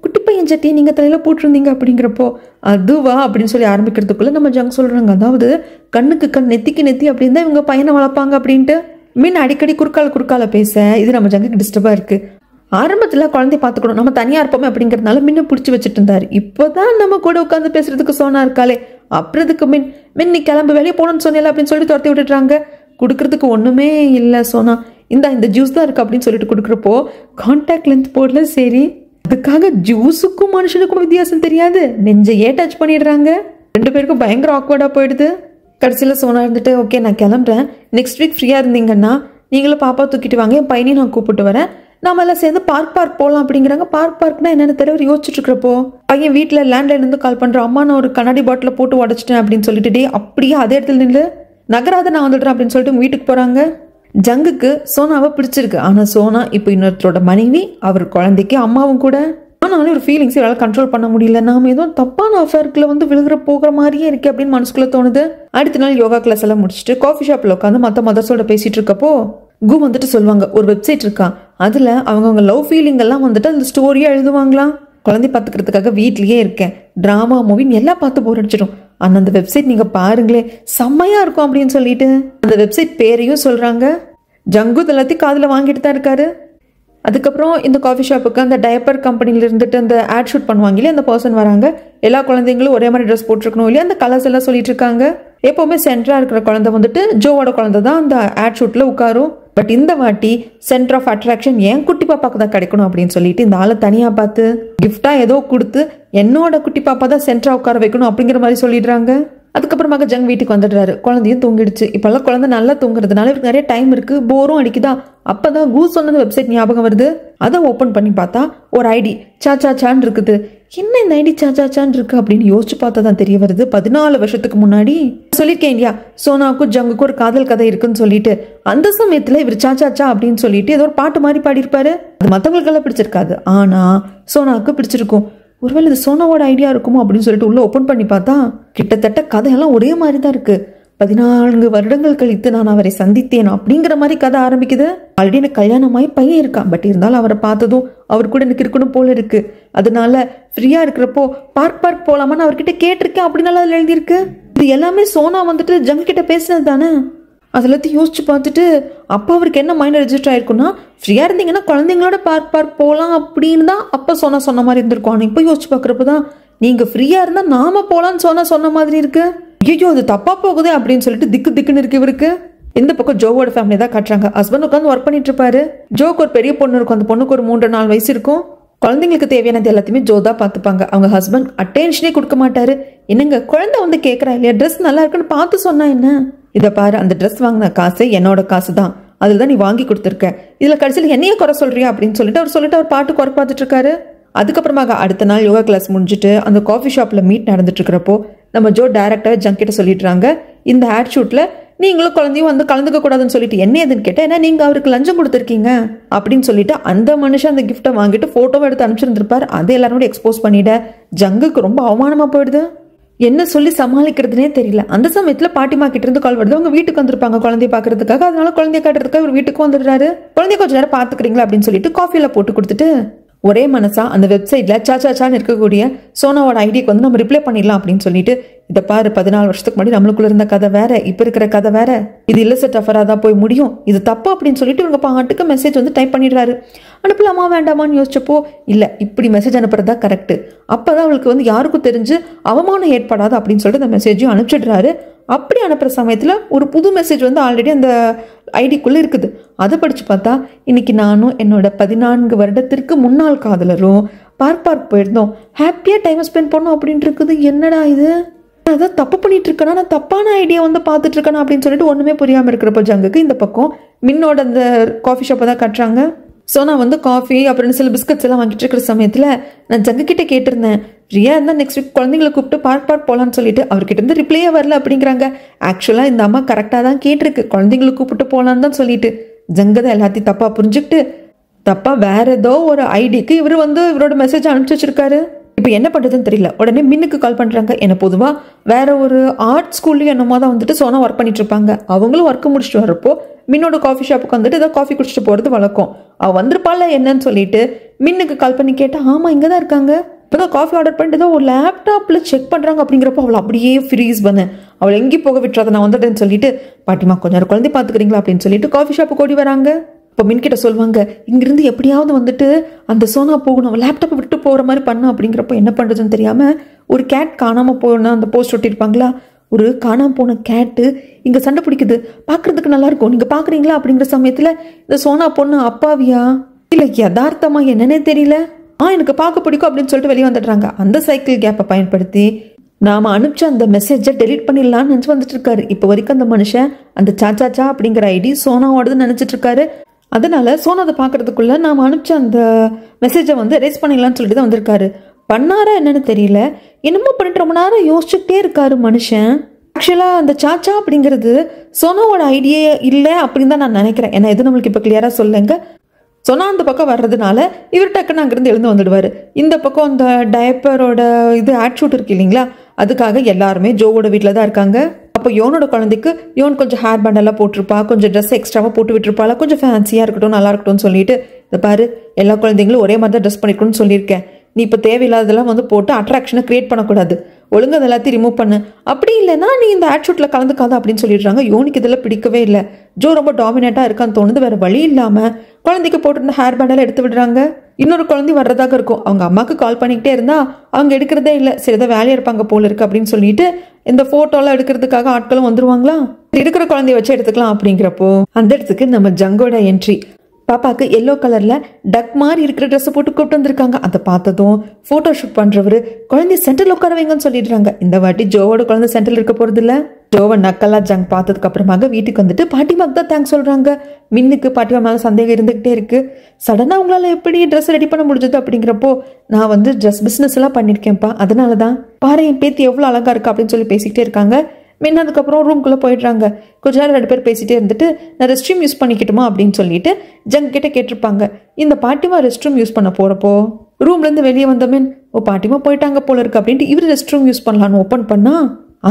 குட்டி பையன் சட்டியை நீங்கள் தலையில் போட்டிருந்தீங்க அப்படிங்கிறப்போ அதுவா அப்படின்னு சொல்லி ஆரம்பிக்கிறதுக்குள்ள நம்ம ஜங் சொல்கிறாங்க, அதாவது கண்ணுக்கு கண் நெத்திக்கு நெத்தி அப்படின்னு தான் இவங்க பையனை வளர்ப்பாங்க அப்படின்ட்டு. மின் அடிக்கடி குறுக்கால பேச இது நம்ம ஜங்குக்கு டிஸ்டர்பாக இருக்குது. ஆரம்பத்தில் குழந்தைய பார்த்துக்கணும், நம்ம தனியாக இருப்போமே அப்படிங்கிறதுனால மின்ன பிடிச்சி வச்சுட்டு இருந்தாரு. இப்போதான் நம்ம கூட உட்காந்து பேசுறதுக்கு சோனா இருக்காளே, அப்புறத்துக்கு மின் நீ கிளம்பு வெளியே போகணும்னு சொன்னேன் அப்படின்னு சொல்லி துரத்தி விட்டுடுறாங்க. கொடுக்கறதுக்கு ஒன்றுமே இல்லை சோனா, இந்த ஜூஸ் தான் இருக்கு அப்படின்னு சொல்லிட்டு கொடுக்குறப்போ கான்டாக்ட் லென்த் போடல. சரி, அதுக்காக ஜூஸுக்கும் மனுஷனுக்கும் வித்தியாசம் தெரியாது, நெஞ்சையே டச் பண்ணிடுறாங்க. 2 பேருக்கும் பயங்கர ஆக்வர்டாக போயிடுது. கடைசியில் சோனா இருந்துட்டு ஓகே நான் கிளம்புறேன், நெக்ஸ்ட் வீக் ஃப்ரீயாக இருந்தீங்கன்னா நீங்களும் பாப்பா தூக்கிட்டு வாங்க, என் பையனையும் நான் கூப்பிட்டு வரேன், நாம எல்லாம் சேர்ந்து பார்க் போகலாம் அப்படிங்கிறாங்க. பார்க்னா என்னென்ன தெரியல யோசிச்சுட்டு இருக்கிறப்போ பையன் வீட்டில் லேண்ட்லைன் இருந்து கால் பண்ணுறோம், அம்மா நான் ஒரு கண்ணாடி பாட்டில் போட்டு உடச்சிட்டேன் அப்படின்னு சொல்லிட்டு டே அப்படியே அதே இடத்துல நின்று நகராத நான் வந்துடுறேன் அப்படின்னு சொல்லிட்டு வீட்டுக்கு போகிறாங்க. ஜங்குக்கு சோனாவை பிடிச்சிருக்கு, ஆனால் சோனா இப்போ இன்னொருத்தரோட மனைவி, அவர் குழந்தைக்கு அம்மாவும் கூட. ஆனாலும் ஒரு ஃபீலிங்ஸ் இவரால் கண்ட்ரோல் பண்ண முடியல, நாம ஏதோ தப்பான அஃபேருக்குள்ள விழுகிற போகிற மாதிரியே இருக்கு அப்படின்னு மனசுக்குள்ள தோணுது. அடுத்த நாள் யோகா கிளாஸ் எல்லாம் முடிச்சுட்டு காஃபி ஷாப்பில் உட்காந்து மற்ற மதர்ஸோட பேசிட்டு இருக்கப்போ கு சொல்லுவாங்க ஒரு வெப்சைட் இருக்கா, அதுல அவங்க லவ் ஃபீலிங் எல்லாம் அந்த ஸ்டோரியா எழுதுவாங்களாம். குழந்தை பார்த்துக்கிறதுக்காக வீட்லயே இருக்கேன், டிராமா மூவின்னு எல்லாம் பார்த்து போர் அடிச்சிடும், ஆனா அந்த வெப்சைட் நீங்க பாருங்களே செம்மையா இருக்கும் அப்படின்னு சொல்லிட்டு அந்த வெப்சைட் பேரையும் சொல்றாங்க. ஜங்கு எல்லாத்தையும் காதுல வாங்கிட்டு தான் இருக்காரு. அதுக்கப்புறம் இந்த காஃபி ஷாப்புக்கு அந்த டயப்பர் கம்பெனில இருந்துட்டு அந்த ஆட் ஷூட் பண்ணுவாங்க இல்லையா, அந்த பர்சன் வராங்க. எல்லா குழந்தைங்களும் ஒரே மாதிரி ட்ரெஸ் போட்டிருக்கணும் இல்லையா, அந்த கலர்ஸ் எல்லாம் சொல்லிட்டு இருக்காங்க. எப்பவுமே சென்டரா இருக்கிற குழந்தை ஜோவோட குழந்தை தான் அந்த ஆட் ஷூட்ல உட்காரும். பட் இந்த வாட்டி சென்டர் ஆஃப் அட்ராக்ஷன் என் குட்டி பாப்பாக்கு தான் கிடைக்கணும் அப்படின்னு சொல்லிட்டு இந்த ஆளை தனியா பார்த்து கிஃப்டா ஏதோ கொடுத்து என்னோட குட்டி பாப்பா தான் சென்டரா உட்கார வைக்கணும் அப்படிங்கிற மாதிரி சொல்லிடுறாங்க. அதுக்கப்புறமாக ஜங் வீட்டுக்கு வந்துடுறாரு, குழந்தையும் தூங்கிடுச்சு. இப்பெல்லாம் குழந்தை நல்லா தூங்குறதுனால இவருக்கு நிறைய டைம் இருக்கு, போரும் அடிக்குதா. அப்பதான் கூ சொன்னது வெப்சைட் ஞாபகம் வருது. அதை ஓப்பன் பண்ணி பார்த்தா ஒரு ஐடி சான்னு இருக்குது. என்ன இந்த ஐடி சான்னு இருக்கு அப்படின்னு யோசிச்சு பார்த்தா தான் தெரிய வருது 14 வருஷத்துக்கு முன்னாடி சொல்லியிருக்கேன் இல்லையா சோனாவுக்கும் ஜங்குக்கும் ஒரு காதல் கதை இருக்குன்னு சொல்லிட்டு, அந்த சமயத்துல இவர் சாச்சா அப்படின்னு சொல்லிட்டு ஏதோ ஒரு பாட்டு மாதிரி பாடியிருப்பாரு. அது மற்றவங்களுக்கெல்லாம் பிடிச்சிருக்காது, ஆனா சோனாவுக்கு பிடிச்சிருக்கும். ஒருவேளை இது சோனாவோட ஐடியா இருக்குமோ அப்படின்னு சொல்லிட்டு உள்ள ஓப்பன் பண்ணி பார்த்தா கிட்டத்தட்ட கதையெல்லாம் ஒரே மாதிரி தான் இருக்கு. 14 வருடங்கள் கழித்து நான் அவரை சந்தித்தேன் அப்படிங்கிற மாதிரி கதை ஆரம்பிக்குது. ஆல்ரெடி எனக்கு கல்யாணமாயி பையன் இருக்கான், பட் இருந்தாலும் அவரை பார்த்ததும் அவர் கூட எனக்கு இருக்கணும் போல இருக்கு, அதனால ஃப்ரீயா இருக்கிறப்போ பார்க் போலாமான்னு அவர்கிட்ட கேட்டிருக்கேன் அப்படின்னு அதில் எழுதியிருக்கு. இது எல்லாமே சோனா ஜங்கு கிட்ட பேசுனது தானே. அதெல்லாத்தையும் யோசிச்சு பார்த்துட்டு அப்போ அவருக்கு என்ன மைண்ட் ரெஜிஸ்டர் ஆயிருக்குன்னா, ஃப்ரீயா இருந்தீங்கன்னா குழந்தைங்களோட பார்க் போகலாம் அப்படின்னு தான் அப்போ சொன்ன மாதிரி இருந்திருக்கும். ஆனால் இப்போ யோசிச்சு பார்க்குறப்பதான் நீங்க ஃப்ரீயா இருந்தா நாம போலான்னு சொன்ன மாதிரி இருக்கு. ஐயோ அது தப்பா போகுதே அப்படின்னு சொல்லிட்டு திக்குன்னு இருக்கு இவருக்கு. இந்த பக்கம் ஜோவோட ஃபேமிலி தான் காட்டுறாங்க. ஹஸ்பண்ட் உட்காந்து ஒர்க் பண்ணிட்டு இருப்பாரு. ஜோக்கு ஒரு பெரிய பொண்ணு இருக்கும், அந்த பொண்ணுக்கு ஒரு 3-4 வயசு இருக்கும். குழந்தைங்களுக்கு தேவையானது எல்லாத்தையுமே ஜோ தான் பார்த்துப்பாங்க. அவங்க ஹஸ்பண்ட் அட்டென்ஷனே கொடுக்க மாட்டாரு. என்னங்க குழந்தை கேட்கறா இல்லையா, ட்ரெஸ் நல்லா இருக்குன்னு பார்த்து சொன்னா என்ன, இதை பாரு அந்த ட்ரெஸ் வாங்கின காசு என்னோட காசு தான், அதில் தான் நீ வாங்கி கொடுத்துருக்க, இதுல கடைசியில் என்னையே குறை சொல்றியா அப்படின்னு சொல்லிட்டு அவர் பாட்டு குறை பார்த்துட்டு இருக்காரு. அதுக்கப்புறமாக அடுத்த நாள் யோகா கிளாஸ் முடிஞ்சுட்டு அந்த காஃபி ஷாப்ல மீட் நடந்துட்டு இருக்கிறப்போ நம்ம ஜோ டைரக்டாக ஜங்க் கிட்ட சொல்லிடுறாங்க, இந்த ஆட் ஷூட்ல நீங்களும் குழந்தையும் கலந்துக்க கூடாதுன்னு சொல்லிட்டு என்ன எதுன்னு கேட்டேன், ஏன்னா நீங்க அவருக்கு லஞ்சம் கொடுத்துருக்கீங்க அப்படின்னு சொல்லிட்டு அந்த மனுஷன் அந்த கிஃப்ட்டை வாங்கிட்டு போட்டோவை எடுத்து அனுப்பிச்சிருந்திருப்பாரு. அதை எல்லாரும் எக்ஸ்போஸ் பண்ணிட ஜங்குக்கு ரொம்ப அவமானமா போயிடுது. என்ன சொல்லி சமாளிக்கிறதுனே தெரியல. அந்த சமயத்துல பாட்டிமா கிட்ட இருந்து கால் வருது, அவங்க வீட்டுக்கு வந்திருப்பாங்க குழந்தைய பாக்குறதுக்காக. அதனால குழந்தைய காட்டுறதுக்காக ஒரு வீட்டுக்கு வந்துடுறாரு. குழந்தைய கொஞ்சம் நேரம் பாத்துக்கிறீங்களா அப்படின்னு சொல்லிட்டு காஃபியில போட்டு கொடுத்துட்டு ஒரே மனசா அந்த வெப்சைட்ல சாச்சான்னு இருக்கக்கூடிய சோனாவோட ஐடியாக்கு நம்ம ரிப்ளை பண்ணிடலாம் அப்படின்னு சொல்லிட்டு, இதை பாரு 14 வருஷத்துக்கு முன்னாடி நம்மளுக்குள்ள இருந்த கதை வேற, இப்ப இருக்கிற கதை வேற, இது இல்லசெட் அஃபரா தான் போய் முடியும், இது தப்பு அப்படின்னு சொல்லிட்டு இவங்க பாட்டுக்கு மெசேஜ் டைப் பண்ணிடுறாரு. அனுப்பலாமா வேண்டாமான்னு யோசிச்சப்போ இல்ல இப்படி மெசேஜ் அனுப்புறதா கரெக்ட், அப்பதான் அவளுக்கு யாருக்கும் தெரிஞ்சு அவமானம் ஏற்படாது அப்படின்னு சொல்லிட்டு அந்த மெசேஜையும் அனுப்பிச்சிடுறாரு. அப்படி அனுப்புற சமயத்துல ஒரு புது மெசேஜ் ஆல்ரெடி அந்த ஐடிக்குள்ள இருக்குது. அதை படிச்சு பார்த்தா இன்னைக்கு நானும் என்னோட 14 வருடத்திற்கு முன்னாள் காதலரும் பார்க் போயிருந்தோம், ஹாப்பியா டைம் ஸ்பெண்ட் பண்ணோம் அப்படின்னு இருக்குது. என்னடா இது, அதான் தப்பு பண்ணிட்டு இருக்கேனா, நான் தப்பான ஐடியா பார்த்துட்டு இருக்கேனா அப்படின்னு சொல்லிட்டு ஒண்ணுமே புரியாம இருக்கிறப்போ ஜங்குக்கு இந்த பக்கம் மின்னோட அந்த காஃபி ஷாப்பை தான் கட்டுறாங்க. ஸோ நான் காஃபி அப்புறம் சில பிஸ்கட்ஸ் எல்லாம் வாங்கிட்டு இருக்கிற சமயத்தில் நான் ஜங்கு கிட்ட கேட்டிருந்தேன், ஃப்ரீயாக இருந்தால் நெக்ஸ்ட் வீக் குழந்தைங்களை கூப்பிட்டு பார்க் போகலான்னு சொல்லிட்டு அவர்கிட்ட இருந்து ரிப்ளையே வரல அப்படிங்கிறாங்க. ஆக்சுவலாக இந்த அம்மா கரெக்டாக தான் கேட்டிருக்கு, குழந்தைங்களை கூப்பிட்டு போகலான்னு தான் சொல்லிட்டு ஜங்கு தான் எல்லாத்தையும் தப்பாக புரிஞ்சுக்கிட்டு தப்பாக வேற ஏதோ ஒரு ஐடிக்கு இவர் இவரோட மெசேஜ் அனுப்பிச்சு வச்சிருக்காரு. இப்போ என்ன பண்ணுறதுன்னு தெரியல. உடனே மின்னுக்கு கால் பண்ணுறாங்க. என்ன பொதுவாக வேற ஒரு ஆர்ட் ஸ்கூல்லையும் என்னமோ தான் வந்துட்டு சோனா ஒர்க் பண்ணிட்டு இருப்பாங்க. அவங்களும் ஒர்க்கு முடிச்சுட்டு வரப்போ மின்னோட காஃபி ஷாப்புக்கு வந்துட்டு ஏதாவது காஃபி குடிச்சிட்டு போகிறது வழக்கம். அவள் வந்திருப்பாள் என்னன்னு சொல்லிட்டு மின்னுக்கு கால் பண்ணி கேட்டால் ஆமாம் இங்கே தான் இருக்காங்க, இப்போ தான் காஃபி ஆர்டர் பண்ணிட்டு ஏதோ ஒரு லேப்டாப்பில் செக் பண்ணுறாங்க அப்படிங்கிறப்போ அவளை அப்படியே ஃப்ரீஸ் பண்ணேன். அவளை எங்கேயும் போக விட்டுறாத, நான் வந்துட்டேன்னு சொல்லிட்டு பாட்டிமா கொஞ்ச நேரம் குழந்தை பார்த்துக்கிறீங்களா அப்படின்னு சொல்லிட்டு காஃபி ஷாப்புக்கு ஓடி வராங்க. இப்போ மின்கிட்ட சொல்லுவாங்க இங்கிருந்து எப்படியாவது வந்துட்டு அந்த சோனா போகணும், லேப்டாப்பை விட்டு போகிற மாதிரி பண்ண அப்படிங்கிறப்போ என்ன பண்ணுறதுன்னு தெரியாமல் ஒரு கேட் காணாமல் போன அந்த போஸ்ட் ஒட்டியிருப்பாங்களா, ஒரு காணாமல் போன கேட்டு இங்கே சண்டை பிடிக்குது, பார்க்குறதுக்கு நல்லா இருக்கும், நீங்கள் பார்க்குறீங்களா அப்படிங்கிற சமயத்தில் இந்த சோனா பொண்ணு அப்பாவியா இல்லை யதார்த்தமா என்னன்னே தெரியல, எனக்கு பார்க்க பிடிக்கும் அப்படின்னு சொல்லிட்டு வெளியே வந்துடுறாங்க. அந்த சைக்கிள் கேப்பை பயன்படுத்தி நாம அனுப்பிச்ச அந்த மெசேஜை டெலீட் பண்ணிடலாம்னு நினச்சி வந்துட்டு இருக்காரு. இப்போ வரைக்கும் அந்த மனுஷன் அந்த சாச்சாச்சா அப்படிங்கிற ஐடி சோனாவோடதுன்னு நினச்சிட்டு இருக்காரு. அதனால சோனா அதை பார்க்கறதுக்குள்ள நாம் அனுப்பிச்ச அந்த மெசேஜை வந்து எரேஸ் பண்ணிடலான்னு சொல்லிட்டு தான் வந்திருக்காரு. பண்ணாரா என்னன்னு தெரியல, என்னமோ பண்ணிட்டு ரொம்ப நேரம் யோசிச்சுட்டே இருக்காரு மனுஷன். ஆக்சுவலாக அந்த சாச்சா அப்படிங்கிறது சோனாவோட ஐடியே இல்லை அப்படின்னு தான் நான் நினைக்கிறேன். ஏன்னா எது நம்மளுக்கு இப்போ கிளியராக சொல்லுங்க. சோனா அந்த பக்கம் வர்றதுனால இவர் டக்குன்னு அங்கேருந்து எழுந்து வந்துடுவார். இந்த பக்கம் அந்த டயப்பரோட இது ஆட் ஷூட் இருக்கு இல்லைங்களா, அதுக்காக எல்லாருமே ஜோவோட வீட்டில் தான் இருக்காங்க. அப்போ யோனோட குழந்தைக்கு யோன் கொஞ்சம் ஹேர் பேண்டெல்லாம் போட்டிருப்பா, கொஞ்சம் ட்ரெஸ் எக்ஸ்ட்ராவாக போட்டு விட்டுருப்பாளா, கொஞ்சம் ஃபேன்சியாக இருக்கட்டும் நல்லா இருக்கட்டும்னு சொல்லிட்டு இதை பாரு எல்லா குழந்தைங்களும் ஒரே மாதிரி தான் ட்ரெஸ் பண்ணிக்கணும்னு சொல்லியிருக்கேன், நீ இப்போ தேவையில்லாததெல்லாம் வந்து போட்டு அட்ராக்ஷனை க்ரியேட் பண்ணக்கூடாது, ஒழுங்கு அது எல்லாத்தையும் ரிமூவ் பண்ணு, அப்படி இல்லைன்னா நீ இந்த ஆட் ஷூட்டில் கலந்துக்காத அப்படின்னு சொல்லிடுறாங்க. யோனுக்கு இதெல்லாம் பிடிக்கவே இல்லை. ஜோ ரொம்ப டாமினேட்டாக இருக்கான்னு தோணுது. வேறு வழி இல்லாமல் குழந்தைக்கு போட்டிருந்த ஹேர் பேண்டெல்லாம் எடுத்து விடுறாங்க. இன்னொரு குழந்தை வர்றதாக இருக்கும். அவங்க அம்மாவுக்கு கால் பண்ணிக்கிட்டே இருந்தா அவங்க எடுக்கிறதே இல்லை. சரி ஏதோ வேலையாக இருப்பாங்க போல இருக்கு அப்படின்னு சொல்லிட்டு இந்த ஃபோட்டோலாம் எடுக்கிறதுக்காக ஆட்களும் வந்துருவாங்களா, இருக்கிற குழந்தைய வச்சு எடுத்துக்கலாம் அப்படிங்கிறப்போ அந்த இடத்துக்கு நம்ம ஜங்கோட என்ட்ரி. பாப்பாவுக்கு எல்லோ கலரில் டக் மாதிரி இருக்கிற ட்ரெஸ்ஸை போட்டு கூப்பிட்டு வந்திருக்காங்க. அதை பார்த்ததும் ஃபோட்டோ ஷூட் பண்ணுறவர் குழந்தைய சென்டரில் உட்கார வைங்கன்னு சொல்லிடுறாங்க. இந்த வாட்டி ஜோவோட குழந்தை சென்டரில் இருக்க போகிறது இல்லை. ஜோவை நக்கலா ஜங் பார்த்ததுக்கு அப்புறமாக வீட்டுக்கு வந்துட்டு பாட்டிமாக்கு தான் தேங்க்ஸ் சொல்கிறாங்க. மின்னுக்கு பாட்டிமா மேலே சந்தேகம் இருந்துகிட்டே இருக்கு. சடனாக அவங்களால எப்படி ட்ரெஸ் ரெடி பண்ண முடிஞ்சது அப்படிங்கிறப்போ நான் வந்து ட்ரெஸ் பிஸ்னஸ் எல்லாம் பண்ணியிருக்கேன்ப்பா, அதனால தான் பாரு என் பேத்தி எவ்வளோ அழகா இருக்கா அப்படின்னு சொல்லி பேசிக்கிட்டே இருக்காங்க. மின்னதுக்கப்புறம் ரூம்குள்ளே போயிடுறாங்க. கொஞ்ச நேரம் 2 பேர் பேசிகிட்டே இருந்துட்டு நான் ரெஸ்ட் ரூம் யூஸ் பண்ணிக்கிட்டுமா அப்படின்னு சொல்லிட்டு ஜங் கிட்ட கேட்டிருப்பாங்க. இந்த பாட்டிமா ரெஸ்ட் ரூம் யூஸ் பண்ண போகிறப்போ ரூம்லேருந்து வெளியே வந்தமேன் ஓ பாட்டிமா போயிட்டாங்க போல இருக்கு அப்படின்ட்டு இவர் ரெஸ்ட் ரூம் யூஸ் பண்ணலான்னு ஓப்பன் பண்ணா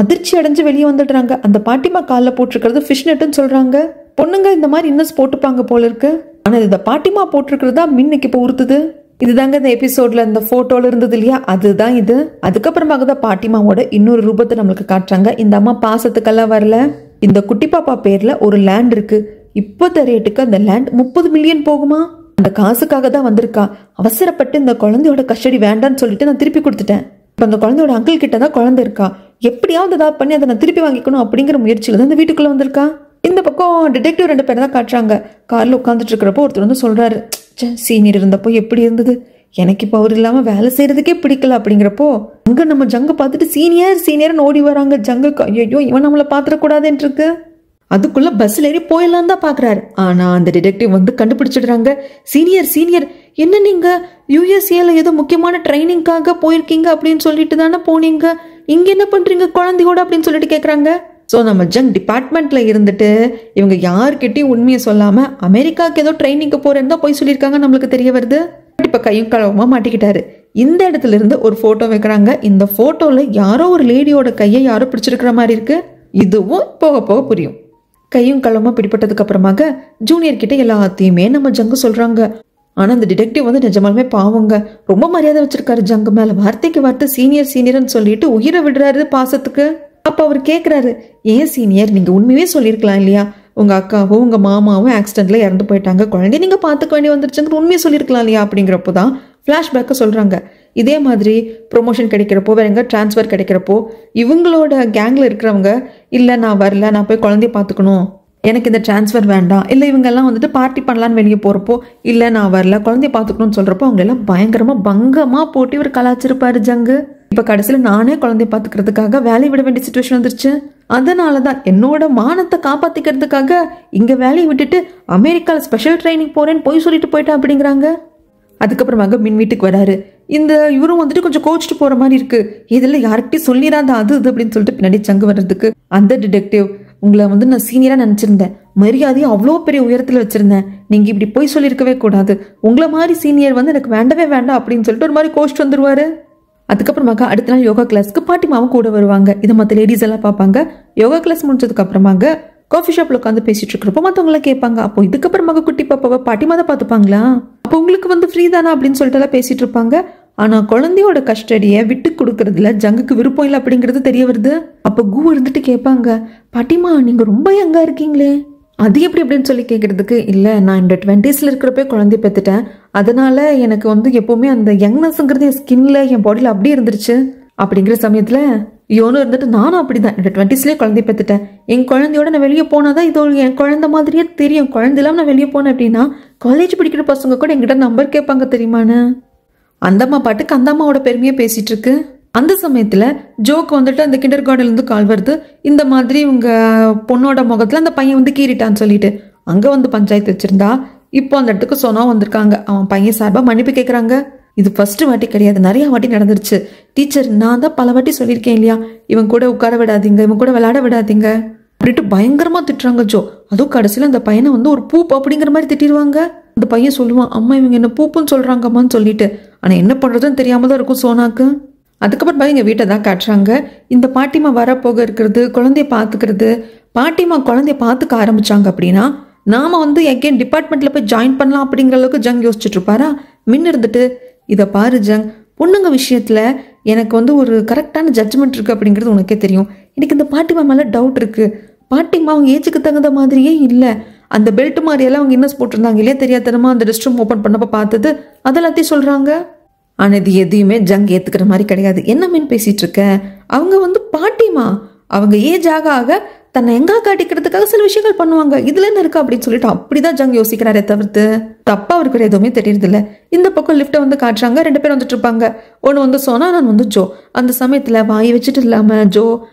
அதிர்ச்சி அடைஞ்சு வெளியே வந்துடுறாங்க. அந்த பாட்டிமா காலில் போட்டிருக்கிறது ஃபிஷ் நெட்டுன்னு சொல்கிறாங்க. பொண்ணுங்க இந்த மாதிரி இன்னும் போட்டுப்பாங்க போல இருக்கு. ஆனால் இந்த பாட்டிமா போட்டிருக்கிறதா மின்னுக்கு இப்போ உறுத்துது. இதுதாங்க இந்த எபிசோட்ல இந்த போட்டோல இருந்தது இல்லையா, அதுதான் இது. அதுக்கப்புறமாக தான் பாட்டிமாவோட இன்னொரு ரூபத்தை நம்மளுக்கு காட்டுறாங்க. இந்த அம்மா பாசத்துக்கெல்லாம் வரல. இந்த குட்டி பாப்பா பேர்ல ஒரு லேண்ட் இருக்கு. இப்போத்த ரேட்டுக்கு அந்த லேண்ட் 30 மில்லியன் போகுமா. அந்த காசுக்காக தான் வந்திருக்கா. அவசரப்பட்டு இந்த குழந்தையோட கஸ்டடி வேண்டான்னு சொல்லிட்டு நான் திருப்பி கொடுத்துட்டேன். இப்போ அந்த குழந்தையோட அங்கிள் கிட்ட தான் குழந்தை இருக்கா. எப்படியாவது ஏதாவது பண்ணி அதை நான் திருப்பி வாங்கிக்கணும் அப்படிங்கிற முயற்சியில தான் இந்த வீட்டுக்குள்ள வந்திருக்கா. இந்த பக்கம் டிடெக்டிவ் 2 பேர் தான் காட்டுறாங்க. கார்ல உட்காந்துட்டு இருக்கிறப்போ ஒருத்தர் வந்து சொல்றாரு, சீனியர் இருந்தப்போ எப்படி இருந்தது, எனக்கு இப்போ அவர் இல்லாமல் வேலை செய்யறதுக்கே பிடிக்கல அப்படிங்கிறப்போ அங்கே நம்ம ஜங்க பார்த்துட்டு சீனியர்னு ஓடி வராங்க. ஜங்குக்கு ஐயோ இவன் நம்மளை பார்த்துடக்கூடாதுன்னு இருக்கு. அதுக்குள்ள பஸ்ல ஏறி போயிடலாம் தான் பாக்குறாரு. ஆனா அந்த டிடெக்டிவ் வந்து கண்டுபிடிச்சிடுறாங்க. சீனியர் என்ன நீங்க யூஎஸ்ஏல ஏதோ முக்கியமான ட்ரைனிங்காக போயிருக்கீங்க அப்படின்னு சொல்லிட்டு தானே போனீங்க, இங்க என்ன பண்றீங்க குழந்தையோட அப்படின்னு சொல்லிட்டு கேட்குறாங்க. ஸோ நம்ம ஜங் டிபார்ட்மெண்ட்ல இருந்துட்டு இவங்க யார்கிட்டையும் உண்மையை சொல்லாம அமெரிக்காவுக்கு ஏதோ ட்ரைனிங்க்கு போறேன்னு தான் போய் சொல்லியிருக்காங்க நம்மளுக்கு தெரிய வருது. இப்ப கையும் களவுமா மாட்டிக்கிட்டாரு. இந்த இடத்துல இருந்து ஒரு போட்டோ வைக்கிறாங்க. இந்த போட்டோல யாரோ ஒரு லேடியோட கையை யாரோ பிடிச்சிருக்கிற மாதிரி இருக்கு. இதுவும் போக போக புரியும். கையும் களவுமா பிடிப்பட்டதுக்கு அப்புறமாக ஜூனியர் கிட்ட எல்லாத்தையுமே நம்ம ஜங்கு சொல்றாங்க. ஆனா அந்த டிடெக்டிவ் வந்து நிஜமாலுமே பாவங்க, ரொம்ப மரியாதை வச்சிருக்காரு ஜங்கு மேல. வார்த்தைக்கு வார்த்தை சீனியர்னு சொல்லிட்டு உயிரை விடுறாரு பாசத்துக்கு. அப்ப அவர் கேட்கிறாரு, ஏன் சீனியர் நீங்க உண்மையே சொல்லியிருக்கலாம் இல்லையா, உங்க அக்காவும் உங்க மாமாவும் ஆக்சிடென்ட்ல இறந்து போயிட்டாங்க, குழந்தைய நீங்க பாத்துக்க வேண்டி வந்துருச்சுங்கிற உண்மையை சொல்லியிருக்கலாம் இல்லையா அப்படிங்கிறப்போதான் ஃபிளாஷ்பேக்கை சொல்றாங்க. இதே மாதிரி ப்ரொமோஷன் கிடைக்கிறப்போ வேற எங்க டிரான்ஸ்ஃபர் கிடைக்கிறப்போ இவங்களோட கேங்ல இருக்கிறவங்க இல்ல நான் வரல, நான் போய் குழந்தைய பாத்துக்கணும், எனக்கு இந்த டிரான்ஸ்ஃபர் வேண்டாம், இல்லை இவங்கெல்லாம் வந்துட்டு பார்ட்டி பண்ணலான்னு வெளியே போகிறப்போ இல்லை நான் வரல குழந்தைய பார்த்துக்கணும்னு சொல்கிறப்போ அவங்க எல்லாம் பயங்கரமாக பங்கமாக போட்டு இவர் கலாச்சிருப்பாரு ஜங்கு. இப்போ கடைசியில் நானே குழந்தைய பார்த்துக்கிறதுக்காக வேலையை விட வேண்டிய சுச்சுவேஷன் வந்துருச்சு. அதனால தான் என்னோட மானத்தை காப்பாற்றிக்கிறதுக்காக இங்கே வேலையை விட்டுட்டு அமெரிக்காவில் ஸ்பெஷல் ட்ரைனிங் போகிறேன்னு போய் சொல்லிட்டு போயிட்டேன் அப்படிங்கிறாங்க. அதுக்கப்புறமாக மின் வீட்டுக்கு வராரு. இந்த இவரும் வந்துட்டு கொஞ்சம் கோச்சிட்டு போகிற மாதிரி இருக்கு. இதில் யார்கிட்டையும் சொல்லிடாத அது இது அப்படின்னு சொல்லிட்டு பின்னாடி ஜங்கு வர்றதுக்கு அந்த டிடெக்டிவ், உங்களை வந்து நான் சீனியராக நினச்சிருந்தேன், மரியாதையும் அவ்வளோ பெரிய உயரத்தில் வச்சுருந்தேன், நீங்கள் இப்படி போய் சொல்லியிருக்கவே கூடாது, உங்களை மாதிரி சீனியர் வந்து எனக்கு வேண்டவே வேண்டாம் அப்படின்னு சொல்லிட்டு ஒரு மாதிரி கோச்சிட்டு வந்துடுவார். அதுக்கப்புறமாக அடுத்த நாள் யோகா கிளாஸ்க்கு பாட்டிமாவும் கூட வருவாங்க. இதை மற்ற லேடிஸ் எல்லாம் பார்ப்பாங்க. யோகா கிளாஸ் முடிஞ்சதுக்கு அப்புறமாக காஃபி ஷாப்ல உட்காந்து பேசிட்டு இருக்கிறப்போ மற்றவங்களாம் கேட்பாங்க, அப்போ இதுக்கப்புறமாக குட்டி பாப்பாவை பாட்டிமா தான் பார்த்துப்பாங்களா, அப்போ உங்களுக்கு ஃப்ரீ தானா அப்படின்னு சொல்லிட்டு எல்லாம் பேசிட்டு இருப்பாங்க. ஆனா குழந்தையோட கஸ்டடியை விட்டு கொடுக்கறதுல ஜங்குக்கு விருப்பம் இல்லை அப்படிங்கிறது தெரிய வருது. அப்போ கூ இருந்துட்டு கேட்பாங்க, பாட்டிமா நீங்க ரொம்ப யங்கா இருக்கீங்களே, அது எப்படி அப்படின்னு சொல்லி கேட்கறதுக்கு, இல்லை நான் இந்த 20s இருக்கிறப்ப குழந்தைய பெற்றுட்டேன், அதனால எனக்கு எப்பவுமே அந்த யங்னஸ்ங்கிறது என் ஸ்கின்ல என் பாடியில் அப்படியே இருந்துருச்சு அப்படிங்கிற சமயத்துல யோனும் இருந்துட்டு நானும் அப்படிதான் இந்த 20sலயே குழந்தைய பெற்றுட்டேன், என் குழந்தையோட நான் வெளியே போனாதான் இது என் குழந்தை மாதிரியே தெரியும், குழந்தை இல்லாம நான் வெளியே போனேன் அப்படின்னா காலேஜ் படிக்கிற பசங்க கூட என்கிட்ட நம்பர் கேட்பாங்க தெரியுமான்னு. அந்த அம்மா பாட்டுக்கு அந்த அம்மாவோட பெருமையை பேசிட்டு இருக்கு. அந்த சமயத்துல ஜோக்கு அந்த கிண்டர் கார்டன்ல இருந்து கால் வருது, இந்த மாதிரி உங்க பொண்ணோட முகத்துல அந்த பையன் கீறிட்டான்னு சொல்லிட்டு. அங்க பஞ்சாயத்து வச்சிருந்தா இப்போ அந்த இடத்துக்கு சோனா வந்திருக்காங்க. அவன் பையன் சார்பா மன்னிப்பு கேட்கறாங்க. இது ஃபர்ஸ்ட் வாட்டி கிடையாது, நிறைய வாட்டி நடந்துருச்சு டீச்சர், நான் தான் பல வாட்டி சொல்லியிருக்கேன் இல்லையா, இவன் கூட உட்கார விடாதீங்க, இவன் கூட விளையாட விடாதீங்க அப்படின்ட்டு பயங்கரமா திட்டுறாங்க ஜோ. அதுவும் கடைசியில அந்த பையனை ஒரு பூப் அப்படிங்கிற மாதிரி திட்டிடுவாங்க. அந்த பையன் சொல்லுவான், அம்மா இவங்க என்ன பூப்புன்னு சொல்றாங்கம்மான்னு சொல்லிட்டு. ஆனா என்ன பண்றதுன்னு தெரியாம தான் இருக்கும் சோனாக்கு. அதுக்கப்புறம் எங்க வீட்டை தான் காட்டுறாங்க. இந்த பாட்டிமா வரப்போக இருக்கிறது, குழந்தைய பாத்துக்கிறது. பாட்டிமா குழந்தைய பாத்துக்க ஆரம்பிச்சாங்க அப்படின்னா நாம எகெயின் டிபார்ட்மெண்ட்ல போய் ஜாயின் பண்ணலாம் அப்படிங்கிற அளவுக்கு ஜங் யோசிச்சுட்டு இருப்பாரா. மின் இருந்துட்டு, இதை பாரு ஜங், பொண்ணுங்க விஷயத்துல எனக்கு ஒரு கரெக்டான ஜட்ஜ்மெண்ட் இருக்கு அப்படிங்கிறது உனக்கே தெரியும். எனக்கு இந்த பாட்டிமா மேல டவுட் இருக்கு. பாட்டிமா அவங்க ஏஜுக்கு தகுந்த மாதிரியே இல்லை. அந்த பெல்ட் மாதிரியெல்லாம் அவங்க இன்னஸ் போட்டிருந்தாங்க இல்லையா, தெரியாதனமா அந்த ரெஸ்ட் ரூம் ஓப்பன் பண்ணப்ப பார்த்தது அதெல்லாத்தையும் சொல்றாங்க. ஆனா இது எதையுமே ஜங் ஏத்துக்கிற மாதிரி கிடையாது. என்ன மீன் பேசிட்டு இருக்க, அவங்க பாட்டிமா, அவங்க ஏஜ் ஆக ஆக தன்னை எங்கா காட்டிக்கிறதுக்காக சில விஷயங்கள் பண்ணுவாங்க, இதுல என்ன இருக்கு அப்படின்னு சொல்லிட்டு அப்படிதான் ஜங் யோசிக்கிறாரே தவிர்த்து தப்பா அவருக்கு எதுவுமே தெரியறது இல்ல. இந்த பக்கம் லிப்ட காட்டுறாங்க. 2 பேர் வந்துட்டு இருப்பாங்க. ஒன்னு சோனா, நான் ஜோ. அந்த சமயத்துல வாய் வச்சுட்டு இல்லாம, ஜோ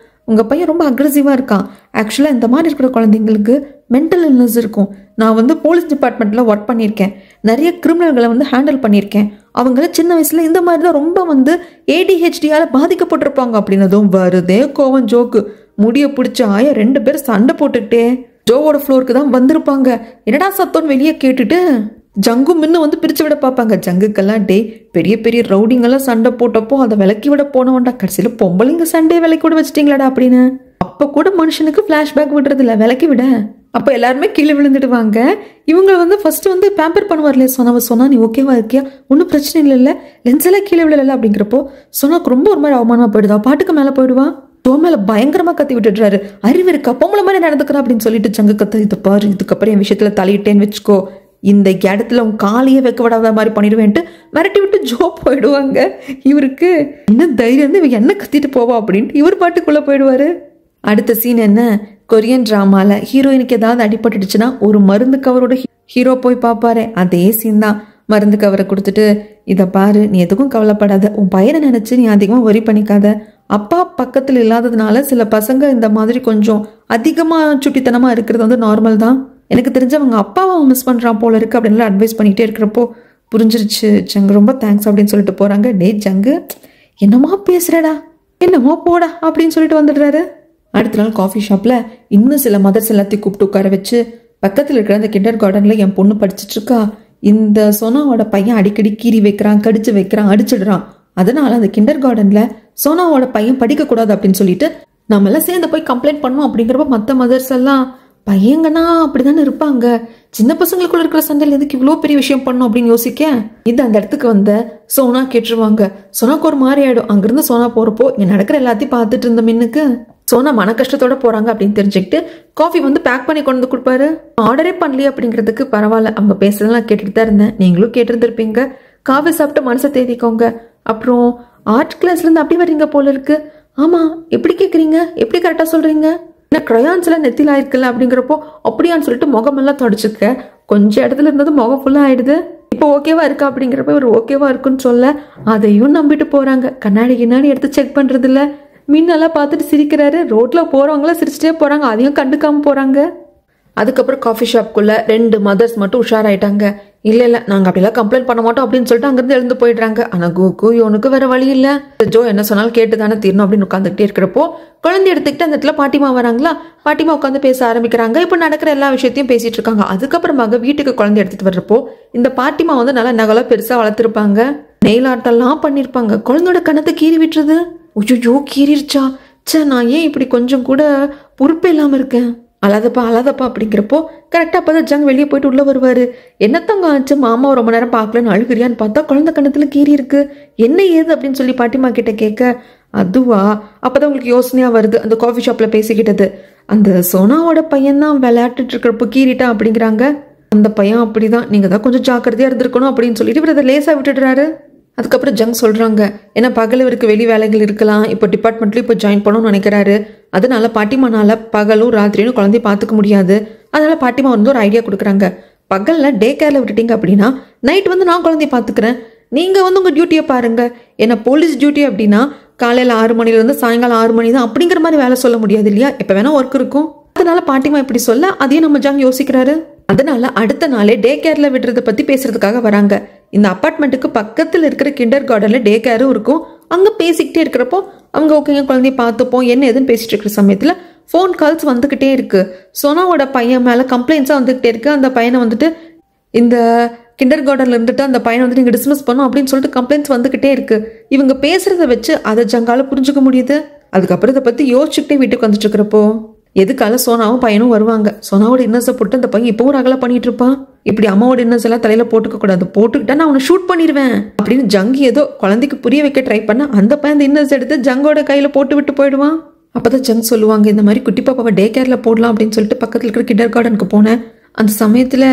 உங்க பையன் ரொம்ப அக்ரெசிவா இருக்கான். ஆக்சுவலா இந்த மாதிரி இருக்கிற குழந்தைங்களுக்கு மென்டல் இல்னஸ் இருக்கும். நான் போலீஸ் டிபார்ட்மெண்ட்ல ஒர்க் பண்ணியிருக்கேன், நிறைய கிரிமினல்களை ஹேண்டில் பண்ணியிருக்கேன். அவங்கள சின்ன வயசுல இந்த மாதிரி தான் ரொம்ப ADHDயால பாதிக்கப்பட்டிருப்பாங்க அப்படின்னதும் வருதே கோவம் ஜோக்கு. முடிய பிடிச்ச ஆயா 2 பேர் சண்டை போட்டுக்கிட்டே ஜோவோட ஃப்ளோருக்கு தான் வந்திருப்பாங்க. என்னடா சத்தம்னு வெளியே கேட்டுட்டு ஜங்கும் மின்னு பிரிச்சு விட பார்ப்பாங்க. ஜங்குக்கெல்லாம் டே பெரிய பெரிய ரவுடிங்கெல்லாம் சண்டை போட்டப்போ அதை விலக்கி விட போனவன்டா, கடைசியில பொம்பளைங்க சண்டையை விலக்கி விட வச்சிட்டீங்களாடா அப்படின்னு. அப்ப கூட மனுஷனுக்கு பிளாஷ்பேக் விடுறது இல்ல, விலக்கி விட. அப்ப எல்லாருமே கீழே விழுந்துடுவாங்க. இவங்க ஃபர்ஸ்ட் பேம்பர் பண்ணுவார்ல சொன்னாவ, சொன்னா நீ ஓகேவா இருக்கியா, ஒன்னும் பிரச்சனை இல்ல, லென்ஸ் எல்லாம் கீழே விழல அப்படிங்கிறப்போ சொன்னாக்கு ரொம்ப ஒரு மாதிரி அவமானமா போயிடுதா, பாட்டுக்கு மேல போயிடுவா. தோ மேல பயங்கரமா கத்தி விட்டுடுறாரு. அறிவு இருக்கா, பொம்பளை மாதிரி நடந்துக்கிறா அப்படின்னு சொல்லிட்டு ஜங்கு கத்த, இதை பாரு, இதுக்கப்புறம் என் விஷயத்துல தலையிட்டேன்னு வச்சுக்கோ, இந்த இடத்துல உன் காலையே வைக்க விடாத மாதிரி பண்ணிடுவேன்ட்டு மிரட்டி விட்டு ஜோ போயிடுவாங்க. இவருக்கு என்ன தைரியம் இவ என்ன கத்திட்டு போவா அப்படின்ட்டு இவர் பாட்டுக்குள்ள போயிடுவாரு. அடுத்த சீன் என்ன, கொரியன் டிராமால ஹீரோயினுக்கு ஏதாவது அடிபட்டுடுச்சுன்னா ஒரு மருந்து கவரோட ஹீரோ போய் பார்ப்பாரு. அதே சீன் தான். மருந்து கவரை கொடுத்துட்டு, இதை பாரு, நீ எதுக்கும் கவலைப்படாத, உன் பையனை நினைச்சு நீ அதிகமா வரி பண்ணிக்காத, அப்பா பக்கத்துல இல்லாததுனால சில பசங்க இந்த மாதிரி கொஞ்சம் அதிகமா சுட்டித்தனமா இருக்கிறது நார்மல் தான், எனக்கு தெரிஞ்சவங்க அப்பாவை மிஸ் பண்றான் போல இருக்கு அப்படின்னு அட்வைஸ் பண்ணிட்டே இருக்கிறப்போ புரிஞ்சிருச்சு ஜங்கு, ரொம்ப தேங்க்ஸ் அப்படின்னு சொல்லிட்டு போறாங்க. டே ஜங்கு என்னமோ பேசுறடா, என்னமோ போடா அப்படின்னு சொல்லிட்டு வந்துடுறாரு. அடுத்த நாள் காஃபி ஷாப்ல இன்னும் சில மதர்ஸ் எல்லாத்தையும் கூப்பிட்டு உட்கார வச்சு, பக்கத்துல இருக்கிற அந்த கிண்டர் கார்டன்ல என் பொண்ணு படிச்சுட்டு இருக்கா, இந்த சோனாவோட பையன் அடிக்கடி கீறி வைக்கிறான், கடிச்சு வைக்கிறான், அடிச்சிடுறான், அதனால அந்த கிண்டர் கார்டன்ல சோனாவோட பையன் படிக்க கூடாது அப்படின்னு சொல்லிட்டு நம்ம எல்லாம் சேர்ந்து போய் கம்ப்ளைண்ட் பண்ணோம் அப்படிங்கிறப்ப மற்ற மதர்ஸ் எல்லாம், பையங்கன்னா அப்படிதானே இருப்பாங்க, சின்ன பசங்களுக்குள்ள இருக்கிற சண்டையில எதுக்கு இவ்வளவு பெரிய விஷயம் பண்ணும் அப்படின்னு யோசிக்க, இது அந்த இடத்துக்கு சோனா கேட்டுருவாங்க. சோனாக்கு ஒரு மாதிரி ஆயிடும். அங்கிருந்து சோனா போறப்போ இங்க நடக்கிற எல்லாத்தையும் பார்த்துட்டு இருந்த மின்னுக்கு சோனா மன கஷ்டத்தோட போறாங்க அப்படின்னு தெரிஞ்சுக்கிட்டு காஃபி பேக் பண்ணி கொண்டு கொடுப்பாரு. ஆர்டரே பண்ணலையே அப்படிங்கிறதுக்கு பரவாயில்ல, அவங்க பேசுறதெல்லாம் கேட்டுட்டு தான் இருந்தேன், நீங்களும் கேட்டிருந்திருப்பீங்க, காஃபி சாப்பிட்டு மனசை தேதிக்கோங்க, அப்புறம் ஆர்ட் கிளாஸ்ல இருந்து அப்படி வர்றீங்க போல இருக்கு. ஆமா, எப்படி கேக்குறீங்க, எப்படி கரெக்டா சொல்றீங்க, என்ன கிரையான்ஸ் எல்லாம் நெத்தில ஆயிருக்குல்ல அப்படிங்கிறப்போ அப்படியான்னு சொல்லிட்டு முகமெல்லாம் தொடச்சுக்க, கொஞ்சம் இடத்துல இருந்தது முகம் ஃபுல்லா ஆயிடுது, இப்போ ஓகேவா இருக்கா அப்படிங்கிறப்ப ஒரு ஓகேவா இருக்குன்னு சொல்ல அதையும் நம்பிட்டு போறாங்க. கண்ணாடி எடுத்து செக் பண்றது இல்ல, மின்னெல்லாம் பார்த்துட்டு சிரிக்கிறாரு. ரோட்ல போறவங்களாம் சிரிச்சுட்டே போறாங்க, அதையும் கண்டுக்காம போறாங்க. அதுக்கப்புறம் காஃபி ஷாப்குள்ள 2 மதர்ஸ் மட்டும் உஷாராயிட்டாங்க. இல்ல நாங்க அப்படிலாம் கம்ப்ளைண்ட் பண்ண மாட்டோம் அப்படின்னு சொல்லிட்டு அங்கிருந்து எழுந்து போயிடுறாங்க. ஆனா கோகு இவனுக்கு வேற வழி இல்ல, ஜோ என்ன சொன்னாலும் கேட்டுதானே தீரணும் அப்படின்னு உட்காந்துக்கிட்டே இருக்கிறப்போ குழந்தை எடுத்துக்கிட்டு அந்த இடத்துல பாட்டிமா வராங்களா, பாட்டிமா உட்காந்து பேச ஆரம்பிக்கிறாங்க. இப்ப நடக்கிற எல்லா விஷயத்தையும் பேசிட்டு இருக்காங்க. அதுக்கப்புறமாக வீட்டுக்கு குழந்தை எடுத்துட்டு வர்றப்போ இந்த பாட்டிமா நல்லா நகலா பெருசா வளர்த்திருப்பாங்க. நெயில் ஆர்ட்டெல்லாம் பண்ணியிருப்பாங்க. குழந்தையோட கணத்தை கீறி விட்டுறது. ஐயோ கீறிடுச்சா, சே நான் ஏன் இப்படி கொஞ்சம் கூட பொறுப்பே இல்லாமல் இருக்கேன். அழாதப்பா அப்படிங்கிறப்போ கரெக்டாக அப்போ தான் ஜங் வெளியே போயிட்டு உள்ளே வருவார். என்னத்தங்க ஆச்சு, மாமா ரொம்ப நேரம் பார்க்கலன்னு அழுகிறியான்னு பார்த்தா குழந்தை கணத்தில் கீறி இருக்கு, என்ன ஏது அப்படின்னு சொல்லி பாட்டிமா கிட்ட கேட்க, அதுவா அப்போதான் உங்களுக்கு யோசனையாக வருது அந்த காஃபி ஷாப்பில் பேசிக்கிட்டது. அந்த சோனாவோட பையன் தான் விளையாட்டுட்டு இருக்கிறப்போ கீறிட்டான் அப்படிங்கிறாங்க. அந்த பையன் அப்படிதான், நீங்கள் தான் கொஞ்சம் ஜாக்கிரதையாக இருந்திருக்கணும் அப்படின்னு சொல்லிட்டு இவர் அதை லேசாக விட்டுடுறாரு. அதுக்கப்புறம் ஜங் சொல்கிறாங்க, ஏன்னா பகல் இவருக்கு வெளி வேலைகள் இருக்கலாம், இப்போ டிபார்ட்மெண்ட்லேயும் இப்போ ஜாயின் பண்ணணும்னு நினைக்கிறாரு. அதனால பாட்டிமானால பகலும் ராத்திரியும் குழந்தைய பார்த்துக்க முடியாது. அதனால பாட்டிமா வந்து ஒரு ஐடியா கொடுக்குறாங்க. பகலில் டே கேரில் விட்டுட்டீங்க அப்படின்னா நைட் வந்து நான் குழந்தைய பார்த்துக்கிறேன், நீங்கள் வந்து உங்கள் டியூட்டியை பாருங்கள். ஏன்னா போலீஸ் டியூட்டி அப்படின்னா காலையில் 6 மணிலேருந்து சாயங்காலம் 6 மணி தான் அப்படிங்கிற மாதிரி வேலை சொல்ல முடியாது இல்லையா, எப்போ வேணால் ஒர்க் இருக்கும். அதனால பாட்டிமா இப்படி சொல்ல அதையும் நம்ம ஜங் யோசிக்கிறாரு. அதனால அடுத்த நாளே டே கேர்ல விடுறதை பற்றி பேசுறதுக்காக வராங்க. இந்த அப்பார்ட்மெண்ட்டுக்கு பக்கத்தில் இருக்கிற கிண்டர் கார்டனில் டே கேரும் இருக்கும். அங்கே பேசிக்கிட்டே இருக்கிறப்போ அவங்க ஓகேங்க குழந்தைய பார்த்துப்போம் என்ன எதுன்னு பேசிட்டு இருக்கிற சமயத்தில் ஃபோன் கால்ஸ் வந்துக்கிட்டே இருக்கு. சோனாவோட பையன் மேலே கம்ப்ளைண்ட்ஸாக வந்துக்கிட்டே இருக்கு. அந்த பையனை வந்துட்டு இந்த கிண்டர் கார்டனில் இருந்துட்டு அந்த பையனை வந்து நீங்கள் டிஸ்மிஸ் பண்ணும் அப்படின்னு சொல்லிட்டு கம்ப்ளைண்ட்ஸ் வந்துக்கிட்டே இருக்கு. இவங்க பேசுறத வச்சு அதை ஜங்கால புரிஞ்சுக்க முடியுது. அதுக்கப்புறம் இதை பற்றி யோசிச்சுக்கிட்டே வீட்டுக்கு வந்துட்டு இருக்கிறப்போ எதுக்கால சோனாவும் பையனும் வருவாங்க. சோனாவோட இன்னஸை போட்டு அந்த பையன் இப்பவும் ரகலை பண்ணிட்டு இருப்பான். இப்படி அம்மாவோட இன்னஸ் எல்லாம் தலையில போட்டுக்க கூடாது, போட்டுக்கிட்டா நான் அவனை ஷூட் பண்ணிடுவேன் அப்படின்னு ஜங்கி ஏதோ குழந்தைக்கு புரிய வைக்க ட்ரை பண்ண அந்த பையன் அந்த இன்னஸ் எடுத்து ஜங்கோட கையில போட்டு விட்டு போயிடுவான். அப்பதான் ஜங் சொல்லுவாங்க, இந்த மாதிரி குட்டி பாப்பாவை டே கேர்ல போடலாம் அப்படின்னு சொல்லிட்டு பக்கத்துல இருக்கிற கிண்டர் கார்டனுக்கு போனேன். அந்த சமயத்துல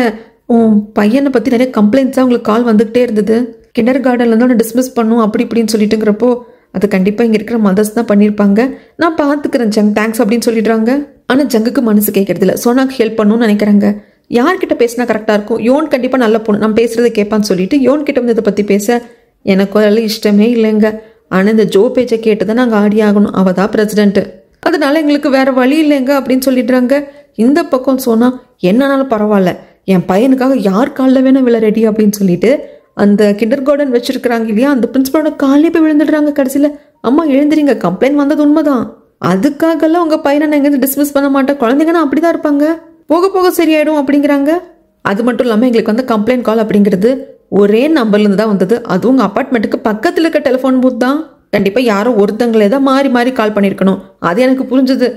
உன் பையனை பத்தி நிறைய கம்ப்ளைண்ட்ஸா உங்களுக்கு கால் வந்துகிட்டே இருந்தது. கிண்டர் கார்டன்ல இருந்து அவனை டிஸ்மிஸ் பண்ணும் அப்படி இப்படின்னு சொல்லிட்டுங்கிறப்போ அது கண்டிப்பா இங்க இருக்கிற மதர்ஸ் தான் பண்ணியிருப்பாங்க, நான் பாத்துக்கிறேன் ஜங் தேங்க்ஸ் அப்படின்னு சொல்லிடுறாங்க. ஆனா ஜங்குக்கு மனசு கேட்கறது இல்லை. சோனாக்கு ஹெல்ப் பண்ணணும்னு நினைக்கிறாங்க. யார்கிட்ட பேசினா கரெக்டா இருக்கும், யோன் கண்டிப்பா நல்ல பொண்ணு, நான் பேசுறதை கேட்பான்னு சொல்லிட்டு யோன் கிட்ட வந்து இதை பத்தி பேச எனக்கு அதில் இஷ்டமே இல்லைங்க. ஆனா இந்த ஜோ பேச்சை கேட்டுதான் நாங்க ஆடி ஆகணும், அவ தான் பிரசிடென்ட், அதனால எங்களுக்கு வேற வழி இல்லைங்க அப்படின்னு சொல்லிடுறாங்க. இந்த பக்கம் சோனா என்னன்னாலும் பரவாயில்ல, என் பையனுக்காக யார் காலில் வேணும் விழ ரெடி அப்படின்னு சொல்லிட்டு அந்த கிண்டர் கார்டன் வச்சிருக்கிறாங்க இல்லையா அந்த பிரின்சிபலோட காலையே போய் விழுந்துடுறாங்க. கடைசியில அம்மா எழுந்துறீங்க, கம்ப்ளைண்ட் வந்தது உண்மைதான், அதுக்காகலாம் உங்க பையனை நான் எங்கேருந்து டிஸ்மிஸ் பண்ண மாட்டேன், குழந்தைங்கன்னா அப்படிதான் இருப்பாங்க, போக போக சரியாயிடும் அப்படிங்கிறாங்க. அது மட்டும் இல்லாமல் எங்களுக்கு வந்து கம்ப்ளைண்ட் கால் அப்படிங்கிறது ஒரே நம்பர்லேருந்து தான் வந்தது, அதுவும் உங்கள் அப்பார்ட்மெண்ட்டுக்கு பக்கத்தில் இருக்க டெலிஃபோன் பூத் தான். கண்டிப்பாக யாரோ ஒருத்தங்களே தான் மாறி மாறி கால் பண்ணியிருக்கணும், அது எனக்கு புரிஞ்சுது.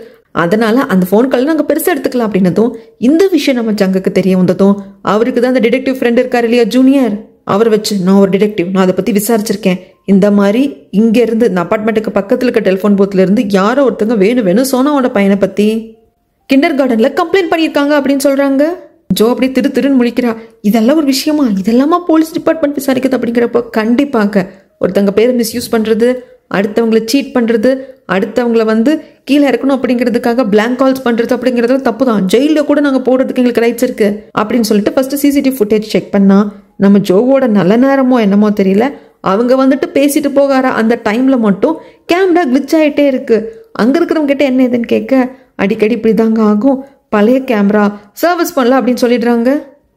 அதனால அந்த ஃபோன் கால் நாங்கள் பெருசாக எடுத்துக்கலாம் அப்படின்னதும் இந்த விஷயம் நம்ம ஜங்குக்கு தெரிய வந்ததும் அவருக்கு தான் அந்த டிடெக்டிவ் ஃப்ரெண்ட் இருக்காரு இல்லையா ஜூனியர், அவர் வச்சு நான் ஒரு டிடெக்டிவ், நான் அதை பற்றி விசாரிச்சிருக்கேன், இந்த மாதிரி இங்கேருந்து இந்த அப்பார்ட்மெண்ட்டுக்கு பக்கத்தில் இருக்க டெலிஃபோன் பூத்தில் இருந்து யாரோ ஒருத்தங்க வேணும் சோனாவோட பையனை பற்றி கிண்டர் கார்டனில் கம்ப்ளைண்ட் பண்ணியிருக்காங்க அப்படின்னு சொல்கிறாங்க. ஜோ அப்படி திருன்னு முழிக்கிறா, இதெல்லாம் ஒரு விஷயமா, இதெல்லாமா போலீஸ் டிபார்ட்மெண்ட் விசாரிக்குது அப்படிங்கிறப்போ கண்டிப்பாக ஒருத்தங்க பேரை மிஸ்யூஸ் பண்ணுறது, அடுத்தவங்களை சீட் பண்ணுறது, அடுத்தவங்களை வந்து கீழே இறக்கணும் அப்படிங்கிறதுக்காக பிளாங்க் கால்ஸ் பண்ணுறது அப்படிங்கிறது தப்பு தான், ஜெயிலில் கூட நாங்கள் போடுறதுக்கு எங்களுக்கு ரைட்ஸ் இருக்கு அப்படின்னு சொல்லிட்டு ஃபர்ஸ்ட் சிசிடிவி ஃபுட்டேஜ் செக் பண்ணா நம்ம ஜோவோட நல்ல நேரமோ என்னமோ தெரியல, அவங்க வந்துட்டு பேசிட்டு போகார அந்த டைம்ல மட்டும் கேமரா கிளிச் ஆகிட்டே இருக்கு. அங்கே இருக்கிறவங்க கிட்ட என்ன ஏதுன்னு கேட்க அடிக்கடி இப்படி தாங்க ஆகும், பழைய கேமரா சர்வீஸ் பண்ணலாம் அப்படின்னு சொல்லிடுறாங்க.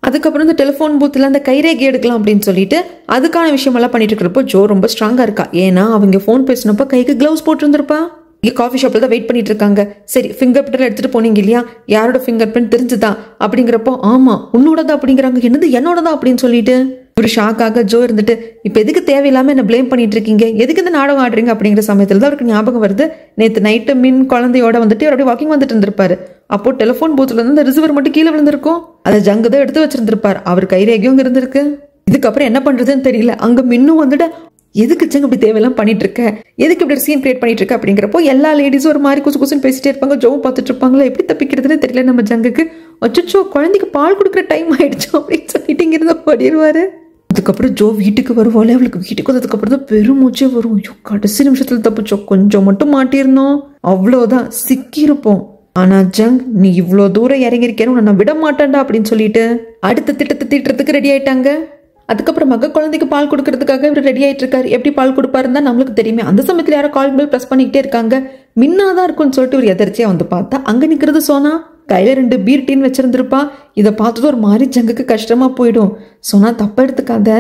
அதுக்கப்புறம் இந்த டெலிஃபோன் பூத்தில் அந்த கைரேகை எடுக்கலாம் அப்படின்னு சொல்லிட்டு அதுக்கான விஷயமெல்லாம் பண்ணிட்டு இருக்கிறப்போ ஜோ ரொம்ப ஸ்ட்ராங்காக இருக்கா. ஏன்னா அவங்க ஃபோன் பேசினப்போ கைக்கு கிளவுஸ் போட்டுருந்துருப்பா. இங்கே காஃபி ஷாப்பில் தான் வெயிட் பண்ணிட்டு இருக்காங்க. சரி ஃபிங்கர் பிரிண்ட் எடுத்துகிட்டு போனீங்க இல்லையா, யாரோட ஃபிங்கர் பிரிண்ட் தெரிஞ்சுதா அப்படிங்கிறப்போ ஆமாம் உன்னோடதான் அப்படிங்கிறாங்க. என்னது என்னோடதான் அப்படின்னு சொல்லிட்டு ஒரு ஷாக்காக ஜோ இருந்துட்டு இப்போ எதுக்கு தேவையில்லாமல் என்ன பிளேம் பண்ணிட்டு இருக்கீங்க, எதுக்கு இந்த நாடகம் ஆடுறீங்க அப்படிங்கிற சமயத்தில் தான் அவருக்கு ஞாபகம் வருது, நேற்று நைட்டு மின் குழந்தையோட வந்துட்டு அவர் அப்படியே வாக்கிங் வந்துட்டு இருந்திருப்பாரு. அப்போ டெலிஃபோன் பூத்துல இருந்து இந்த ரிசீவர் மட்டும் கீழே விழுந்திருக்கும், அதை ஜங்கு தான் எடுத்து வச்சிருந்திருப்பார், அவர் கைரேகையும் இருந்திருக்கு. இதுக்கப்புறம் என்ன பண்றதுன்னு தெரியல. அங்க மின்னும் வந்துட்டு எதுக்கு ஜங்க இப்படி தேவையெல்லாம் பண்ணிட்டு இருக்க, எதுக்கு இப்படி சீன் கிரியேட் பண்ணிட்டு இருக்க அப்படிங்கிறப்போ எல்லா லேடிஸும் ஒரு மாதிரி குசு குசுன்னு பேசிட்டே இருப்பாங்க. ஜோவும் பார்த்துட்டு இருப்பாங்களா, எப்படி தப்பிக்கிறதுன்னு தெரியல நம்ம ஜங்குக்கு. அச்சோ குழந்தைக்கு பால் கொடுக்குற டைம் ஆயிடுச்சு அப்படின்னு சொல்லிட்டு இங்கிருந்து ஓடிடுவாரு. அதுக்கப்புறம் ஜோ வீட்டுக்கு வருவாள். அவளுக்கு வீட்டுக்கு வந்ததுக்கப்புறம் தான் பெருமூச்சே வரும். ஐயோ கடைசி நிமிஷத்துல தப்பிச்சோம், கொஞ்சம் மட்டும் மாட்டிருந்தோம் அவ்வளோதான் சிக்கியிருப்போம். ஆனா ஜங் நீ இவ்வளோ தூரம் இறங்கியிருக்கேன்னு நான் விட மாட்டேன்டா அப்படின்னு சொல்லிட்டு அடுத்த திட்டத்தை தீட்டுறதுக்கு ரெடி ஆயிட்டாங்க. அதுக்கப்புறமாக குழந்தைக்கு பால் கொடுக்கறதுக்காக இவர் ரெடி ஆயிட்டு இருக்காரு. எப்படி பால் கொடுப்பாருன்னு தான் நம்மளுக்கு தெரியுமே. அந்த சமயத்தில் யாரோ கால் பில் ப்ரெஸ் பண்ணிக்கிட்டே இருக்காங்க. மின்னாதான் இருக்கும்னு சொல்லிட்டு ஒரு எதிர்ச்சியா வந்து பார்த்தா அங்க நிக்கிறது சோனா. கையில 2 பீர் டீன் வச்சிருந்திருப்பா. இதை பார்த்ததும் ஒரு மாதிரி ஜங்குக்கு கஷ்டமா போயிடும். சோனா தப்ப எடுத்துக்காத,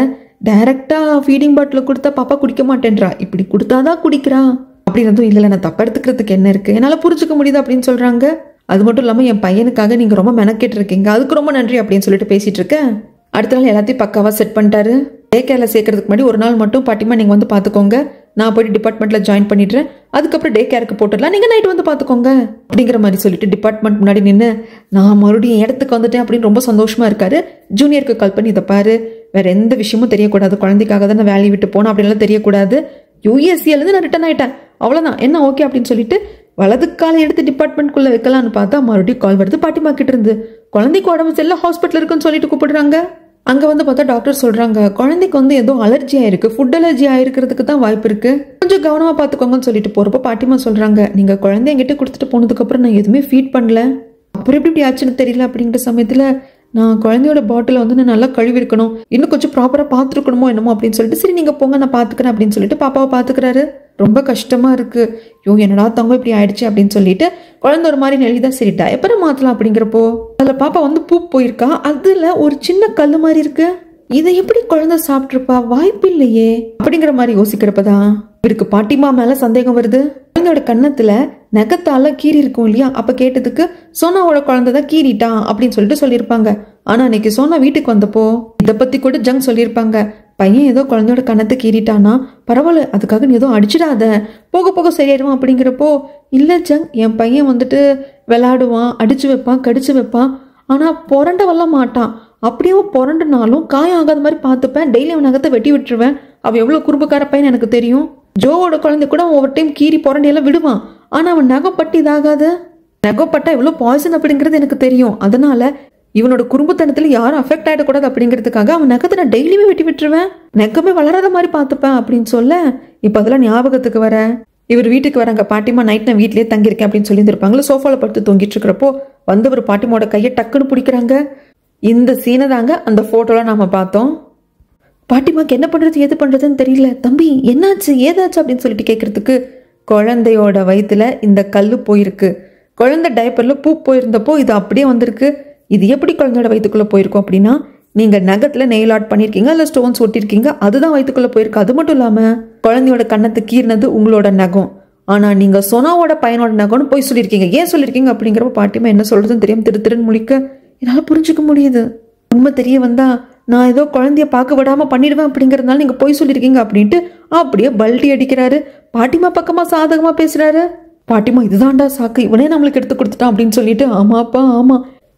டைரக்டா ஃபீடிங் பாட்டில் கொடுத்தா பாப்பா குடிக்க மாட்டேன்றா, இப்படி கொடுத்தாதான் குடிக்கிறா அப்படின்னதும் இல்லை நான் தப்ப எடுத்துக்கிறதுக்கு என்ன இருக்கு, என்னால புரிஞ்சுக்க முடியுது அப்படின்னு சொல்றாங்க. அது மட்டும் இல்லாம என் பையனுக்காக நீங்க ரொம்ப மெனக்கேட்டு இருக்கீங்க, அதுக்கு ரொம்ப நன்றி அப்படின்னு சொல்லிட்டு பேசிட்டு இருக்கேன். அடுத்த நாள் எல்லாத்தையும் பக்காவா செட் பண்ணிட்டாரு. டே கேர்ல சேர்க்கறதுக்கு முன்னாடி ஒரு நாள் மட்டும் பாட்டிமா நீங்க வந்து பாத்துக்கோங்க, நான் போயிட்டு டிபார்ட்மெண்ட்ல ஜாயின் பண்ணிடுறேன், அதுக்கப்புறம் டே கேருக்கு போட்டுடலாம், நீங்க நைட் வந்து பாத்துக்கோங்க அப்படிங்கிற மாதிரி சொல்லிட்டு டிபார்ட்மெண்ட் முன்னாடி நின்று நான் மறுபடியும் இடத்துக்கு வந்துட்டேன் அப்படின்னு ரொம்ப சந்தோஷமா இருக்காரு. ஜூனியருக்கு கால் பண்ணி இதை பாரு, வேற எந்த விஷயமும் தெரியக்கூடாது, குழந்தைக்காக தான் நான் வேலையை விட்டு போனேன் அப்படின்லாம் தெரியக்கூடாது, யூஎஸ்சியிலேருந்து நான் ரிட்டர்ன் ஆயிட்டேன், அவ்வளோதான் என்ன ஓகே அப்படின்னு சொல்லிட்டு வலது காலை எடுத்து டிபார்ட்மெண்ட்குள்ள வைக்கலான்னு பார்த்தா மறுபடியும் கால் வருது பாட்டிமா கிட்ட இருந்து. குழந்தைக்கு உடம்பு சரியில்லை, ஹாஸ்பிட்டல் இருக்குன்னு சொல்லிட்டு கூப்பிடுறாங்க. அங்க வந்து பார்த்தா டாக்டர் சொல்றாங்க குழந்தைக்கு வந்து ஏதோ அலர்ஜி ஆயிருக்கு, ஃபுட் அலர்ஜி ஆயிருக்கிறதுக்கு தான் வாய்ப்பு இருக்கு, கொஞ்சம் கவனமா பாத்துக்கோங்கன்னு சொல்லிட்டு போறப்ப பாட்டிமா சொல்றாங்க நீங்க குழந்தை என்கிட்ட கொடுத்துட்டு போனதுக்கு அப்புறம் நான் எதுவுமே ஃபீட் பண்ணல, அப்புறம் எப்படி ஆச்சுன்னு தெரியல. அப்படிங்கிற சமயத்துல நான் குழந்தையோட பாட்டில வந்து நான் நல்லா கழுவிருக்கணும், இன்னும் கொஞ்சம் ப்ராப்பரா பாத்துருக்கணுமோ என்னமோ அப்படின்னு சொல்லிட்டு சரி நீங்க போங்க நான் பாத்துக்கிறேன் அப்படின்னு சொல்லிட்டு பாப்பாவை பாத்துக்கிறாரு. ரொம்ப கஷ்டமா இருக்கு, யோ என்னடா தங்கம் இப்படி ஆயிடுச்சு அப்படின்னு சொல்லிட்டு குழந்தை ஒரு மாதிரி நெளிதான் சரி டயப்பரை மாத்தலாம் அப்படிங்கிறப்போ அதுல பாப்பா வந்து பூ போயிருக்கா, அதுல ஒரு சின்ன கல்லு மாதிரி இருக்கு, இதை எப்படி குழந்தை சாப்பிட்டுருப்பா, வாய்ப்பு இல்லையே அப்படிங்கிற மாதிரி யோசிக்கிறப்பதான் இவருக்கு பாட்டிமா மேல சந்தேகம் வருது. குழந்தையோட கன்னத்துல நகத்தால கீறி இருக்கும் இல்லையா, அப்ப கேட்டதுக்கு சோனாவோட குழந்தை தான் கீறிட்டான் அப்படின்னு சொல்லிட்டு சொல்லியிருப்பாங்க. ஆனா அன்னைக்கு சோனா வீட்டுக்கு வந்தப்போ இதை பத்தி கூட ஜங் சொல்லியிருப்பாங்க, பையன் ஏதோ குழந்தையோட கன்னத்தை கீறிட்டானா, பரவாயில்ல அதுக்காக நீ எதுவும் அடிச்சிடாத, போக போக சரியாயிடுவான் அப்படிங்கிறப்போ இல்ல ஜங் என் பையன் வந்துட்டு விளையாடுவான், அடிச்சு வைப்பான், கடிச்சு வைப்பான், ஆனா புரண்ட வரல மாட்டான், அப்படியே புரண்டுனாலும் காயம் ஆகாத மாதிரி பார்த்துப்பேன், டெய்லி அவன் நகத்தை வெட்டி விட்டுருவேன், அவன் எவ்வளவு குறும்புக்கார பையன் எனக்கு தெரியும், ஜோவோட குழந்தை கூட ஒவ்வொரு டைம் கீறி புரண்டையெல்லாம் விடுவான், ஆனா அவன் நகைப்பட்டு இதாகாத, நகைப்பட்டா எவ்வளவு பாய்சன் அப்படிங்கிறது எனக்கு தெரியும், அதனால இவனோட குறும்புத்தனத்துல யாரும் அஃபெக்ட் ஆயிடக்கூடாது அப்படிங்கிறதுக்காக அவன் நகத்தை நான் டெய்லியுமே வெட்டி விட்டுருவேன், நெக்கமே வளராத மாதிரி பார்த்துப்பேன் அப்படின்னு சொல்ல இப்ப அதெல்லாம் ஞாபகத்துக்கு வர இவர் வீட்டுக்கு வராங்க. பாட்டிமா நைட் நான் வீட்லயே தங்கியிருக்கேன் அப்படின்னு சொல்லியிருந்திருப்பாங்களா, சோஃபால படுத்து தொங்கிட்டு இருக்கிறப்போ வந்தவர் பாட்டிமாவோட கையை டக்குன்னு பிடிக்கிறாங்க. இந்த சீனை தாங்க அந்த போட்டோல நாம பார்த்தோம். பாட்டிமாக்கு என்ன பண்றது ஏது பண்றதுன்னு தெரியல, தம்பி என்னாச்சு ஏதாச்சு அப்படின்னு சொல்லிட்டு கேட்கறதுக்கு குழந்தையோட வயிற்றுல இந்த கல்லு போயிருக்கு, குழந்தை டைப்பர்ல பூ போயிருந்தப்போ இது அப்படியே வந்திருக்கு, இது எப்படி குழந்தையோட வயிற்றுக்குள்ள போயிருக்கும் அப்படின்னா நீங்க நகத்துல நெயில் ஆர்ட் பண்ணிருக்கீங்க இல்ல ஸ்டோன்ஸ் ஒட்டிருக்கீங்க, அதுதான் வயிற்றுக்குள்ள போயிருக்கு. அது மட்டும் இல்லாம குழந்தையோட கண்ணத்தை கீறினது உங்களோட நகம், ஆனா நீங்க சோனாவோட பையனோட நகம்னு போய் சொல்லியிருக்கீங்க, ஏன் சொல்லியிருக்கீங்க அப்படிங்கிறப்ப பாட்டிமா என்ன சொல்றதுன்னு தெரியாம திருன்னு முழிக்க என்னால புரிஞ்சுக்க முடியுது, உண்மை தெரிய வந்தா நான் ஏதோ குழந்தைய பார்க்க விடாம பண்ணிடுவேன் அப்படிங்கறதுனால நீங்க போய் சொல்லியிருக்கீங்க அப்படின்ட்டு அப்படியே பல்டி அடிக்கிறாரு. பாட்டிமா பக்கமா சாதகமா பேசுறாரு. பாட்டிமா இதுதான்டா சாக்கு, இவனே நம்மளுக்கு எடுத்து கொடுத்துட்டான் அப்படின்னு சொல்லிட்டு ஆமாப்பா ஆமா,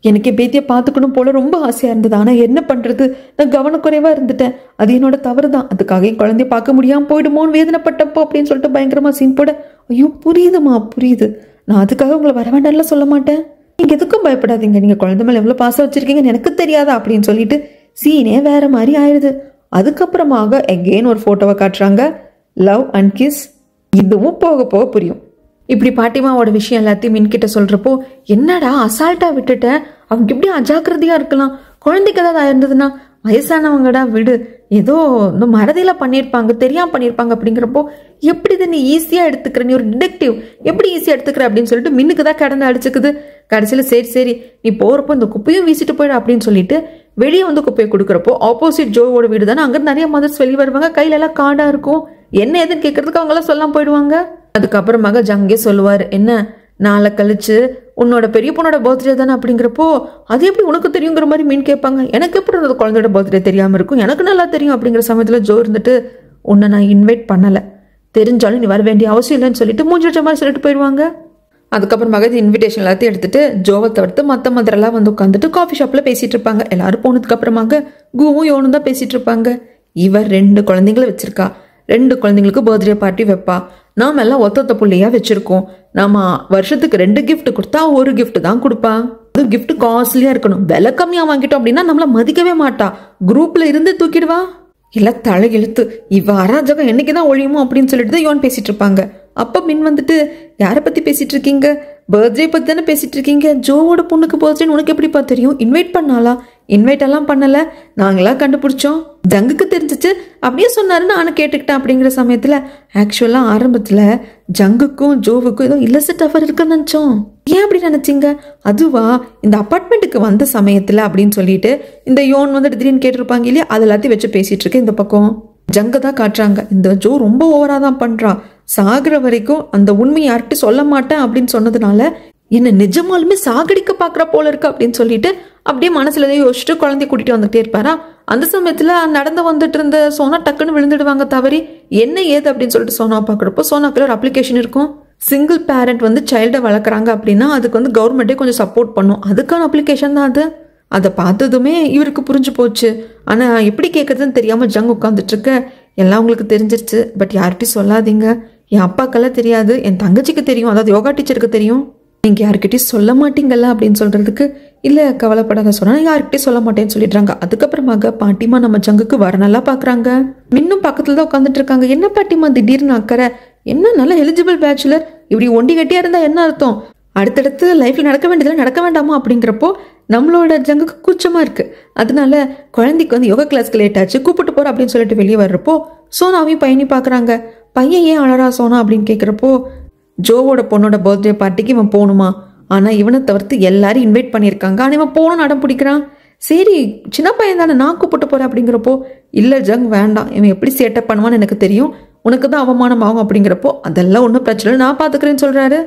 எனக்கு என் பேத்தியை பார்த்துக்கணும் போல ரொம்ப ஆசையா இருந்தது, ஆனா என்ன பண்றது நான் கவனக்குறைவா இருந்துட்டேன், அது என்னோட தவறு தான், அதுக்காக என் குழந்தைய பார்க்க முடியாம போயிடுமோன்னு வேதனைப்பட்டப்போ அப்படின்னு சொல்லிட்டு பயங்கரமா சீன் போட ஐயோ புரியுதுமா புரியுது, நான் அதுக்காக உங்களை வர வேண்டாம்ல சொல்ல மாட்டேன், நீங்க எதுக்கும் பயப்படாதீங்க, நீங்க குழந்தை மேல எவ்வளவு பாசம் வச்சிருக்கீங்கன்னு எனக்கு தெரியாதா அப்படின்னு சொல்லிட்டு சீனே வேற மாதிரி ஆயிடுது. அதுக்கப்புறமாக எகெயின் ஒரு போட்டோவை காட்டுறாங்க, லவ் அண்ட் கிஸ், இதுவும் போக போக புரியும். இப்படி பாட்டிமாவோட விஷயம் எல்லாத்தையும் மின்கிட்ட சொல்றப்போ என்னடா அசால்ட்டா விட்டுட்ட, அவங்க இப்படி அஜாக்கிரதையா இருக்கலாம், குழந்தைக்கு ஏதாவது ஆயிருந்ததுன்னா வயசானவங்கடா விடு, ஏதோ இந்த மறதியில பண்ணியிருப்பாங்க தெரியாம பண்ணியிருப்பாங்க அப்படிங்கிறப்போ எப்படி இதை நீ ஈஸியா எடுத்துக்கிற, நீ ஒரு டிடெக்டிவ் எப்படி ஈஸியா எடுத்துக்கிற அப்படின்னு சொல்லிட்டு மின்னுக்கு தான் கடந்து அடிச்சுக்குது. கடைசியில சரி சரி நீ போறப்போ இந்த குப்பையும் வீசிட்டு போயிடு அப்படின்னு சொல்லிட்டு வெளியே வந்து குப்பையை கொடுக்குறப்போ ஆப்போசிட் ஜோவோட வீடு தானே, அங்க நிறைய மதர்ஸ் வெளியே வருவாங்க, கையில எல்லாம் காடா இருக்கும், என்ன ஏதுன்னு கேட்கறதுக்கு அவங்க எல்லாம் சொல்லாம போயிடுவாங்க. அதுக்கப்புறமாக ஜங்கே சொல்லுவார், என்ன நாளை கழிச்சு உன்னோட பெரிய பொண்ணோட பர்த்டே தானே அப்படிங்கிறப்போ அது எப்படி உனக்கு தெரியுங்கிற மாதிரி மீன் கேட்பாங்க, எனக்கு எப்படி அந்த குழந்தையோட பர்த்டே தெரியாம இருக்கும், எனக்கு நல்லா தெரியும் அப்படிங்கிற சமயத்துல ஜோ இருந்துட்டு உன்னை நான் இன்வைட் பண்ணல, தெரிஞ்சாலும் நீ வர வேண்டிய அவசியம் இல்லைன்னு சொல்லிட்டு மூஞ்சி மாதிரி சொல்லிட்டு போயிடுவாங்க. அதுக்கப்புறமாக இன்விடேஷன் எல்லாத்தையும் எடுத்துட்டு ஜோவை தவிர்த்து மற்ற மதரெல்லாம் வந்து உட்காந்துட்டு காஃபி ஷாப்ல பேசிட்டு இருப்பாங்க. எல்லாரும் போனதுக்கு அப்புறமாக கூவும் யோனும் தான் பேசிட்டு இருப்பாங்க. இவர் 2 குழந்தைங்களை வச்சிருக்கா, 2 குழந்தைங்களுக்கு பர்த்டே பார்ட்டி வைப்பா, நாம எல்லாம் ஒத்த புள்ளையா வச்சிருக்கோம், நாம வருஷத்துக்கு 2 கிஃப்ட் கொடுத்தா 1 கிஃப்ட் தான் கொடுப்பா, அது கிஃப்ட் காஸ்ட்லியா இருக்கணும், விலை கம்மியா வாங்கிட்டோம் அப்படின்னா நம்மள மதிக்கவே மாட்டா, குரூப்ல இருந்து தூக்கிடுவா, இல்ல தலை இழுத்து இவ அராஜகம் என்னைக்குதான் ஒழியுமோ அப்படின்னு சொல்லிட்டு யோன் பேசிட்டு இருப்பாங்க. அப்ப மின் வந்துட்டு யாரை பத்தி பேசிட்டு இருக்கீங்க, பர்த்டே பத்தி தானே பேசிட்டு இருக்கீங்க, ஜோவோட பொண்ணுக்கு பர்த்டே உனக்கு எப்படிப்பா தெரியும், இன்வைட் பண்ணாலா, இன்வைட் எல்லாம் பண்ணல, நாங்களா கண்டுபிடிச்சோம், ஜங்குக்கு தெரிஞ்சிச்சு அப்படியே சொன்னாரு நானும் கேட்டுக்கிட்டேன் அப்படிங்கிற சமயத்துல ஆக்சுவலா ஆரம்பத்துல ஜங்குக்கும் ஜோவுக்கும் ஏதோ இல்லசட் அஃபர் இருக்குன்னு நினைச்சோம், ஏன் அப்படி நினைச்சீங்க, அதுவா இந்த அப்பார்ட்மெண்ட்டுக்கு வந்த சமயத்துல அப்படின்னு சொல்லிட்டு இந்த யோன் வந்து திடீர்னு கேட்டிருப்பாங்க இல்லையா, அது எல்லாத்தையும் வச்சு பேசிட்டு இருக்கேன். இந்த பக்கம் ஜங்க தான் காட்டுறாங்க, இந்த ஜோ ரொம்ப ஓவரா தான் பண்றா, சாகுற வரைக்கும் அந்த உண்மையை யார்கிட்ட சொல்ல மாட்டேன் அப்படின்னு சொன்னதுனால என்ன நிஜமாலுமே சாகடிக்க பாக்குற போல இருக்கு அப்படின்னு சொல்லிட்டு அப்படியே மனசுல யோசிச்சுட்டு குழந்தைய கூட்டிட்டு வந்துட்டே இருப்பாரா. அந்த சமயத்துல நடந்து வந்துட்டு இருந்த சோனா டக்குன்னு விழுந்துடுவாங்க தவறி. என்ன ஏது அப்படின்னு சொல்லிட்டு சோனா பாக்குறப்போ சோனாக்குள்ள ஒரு அப்ளிகேஷன் இருக்கும். சிங்கிள் பேரண்ட் வந்து சைல்டை வளர்க்குறாங்க அப்படின்னா அதுக்கு வந்து கவர்மெண்ட்டே கொஞ்சம் சப்போர்ட் பண்ணும், அதுக்கான அப்ளிகேஷன் தான் அது. அதை பார்த்ததுமே இவருக்கு புரிஞ்சு போச்சு. ஆனா எப்படி கேட்கறதுன்னு தெரியாம ஜங் உட்காந்துட்டு இருக்க. எல்லாம் உங்களுக்கு தெரிஞ்சிருச்சு, பட் யார்கிட்டையும் சொல்லாதீங்க. என் அப்பாக்கெல்லாம் தெரியாது, என் தங்கச்சிக்கு தெரியும், அதாவது யோகா டீச்சருக்கு தெரியும். நீங்க யார்கிட்டயும் சொல்ல மாட்டீங்கல்ல அப்படின்னு சொல்றதுக்கு இல்ல கவலைப்படாத சொன்னா யார்கிட்டயும் சொல்ல மாட்டேன்னு சொல்லிடுறாங்க. அதுக்கப்புறமாக பாட்டிமா நம்ம ஜங்குக்கு வர நல்லா பாக்குறாங்க. மின்னும் பக்கத்துல தான் உட்காந்துட்டு இருக்காங்க. என்ன பாட்டிமா திடீர்னு அக்கறை, என்ன நல்ல எலிஜிபிள் பேச்சுலர், இப்படி ஒண்டி கட்டியா இருந்தா என்ன அர்த்தம், அடுத்தடுத்து லைஃப்ல நடக்க வேண்டியதுல நடக்க வேண்டாமா அப்படிங்கிறப்போ நம்மளோட ஜங்குக்கு கூச்சமா இருக்கு. அதனால குழந்தைக்கு வந்து யோகா கிளாஸ்க்கு லேட் ஆச்சு, கூப்பிட்டு போற அப்படின்னு சொல்லிட்டு வெளியே வர்றப்போ சோனாவையும் பையனி பாக்குறாங்க. பையன் ஏன் அழறா சோனா அப்படின்னு கேட்குறப்போ ஜோவோட பொண்ணோட பர்த்டே பார்ட்டிக்கு இவன் போகணுமா, ஆனா இவனை தவிர்த்து எல்லாரும் இன்வைட் பண்ணியிருக்காங்க, ஆனா இவன் போகணும்னு அடம் பிடிக்கிறான். சரி சின்ன பையன் தானே நான் கூப்பிட்டு போறேன் அப்படிங்கிறப்போ இல்ல ஜங் வேண்டாம், இவன் எப்படி சேட்டப் பண்ணுவான்னு எனக்கு தெரியும், உனக்கு தான் அவமானம் ஆகும் அப்படிங்கிறப்போ அதெல்லாம் ஒன்றும் பிரச்சனை இல்லை நான் பாத்துக்கிறேன்னு சொல்றாரு.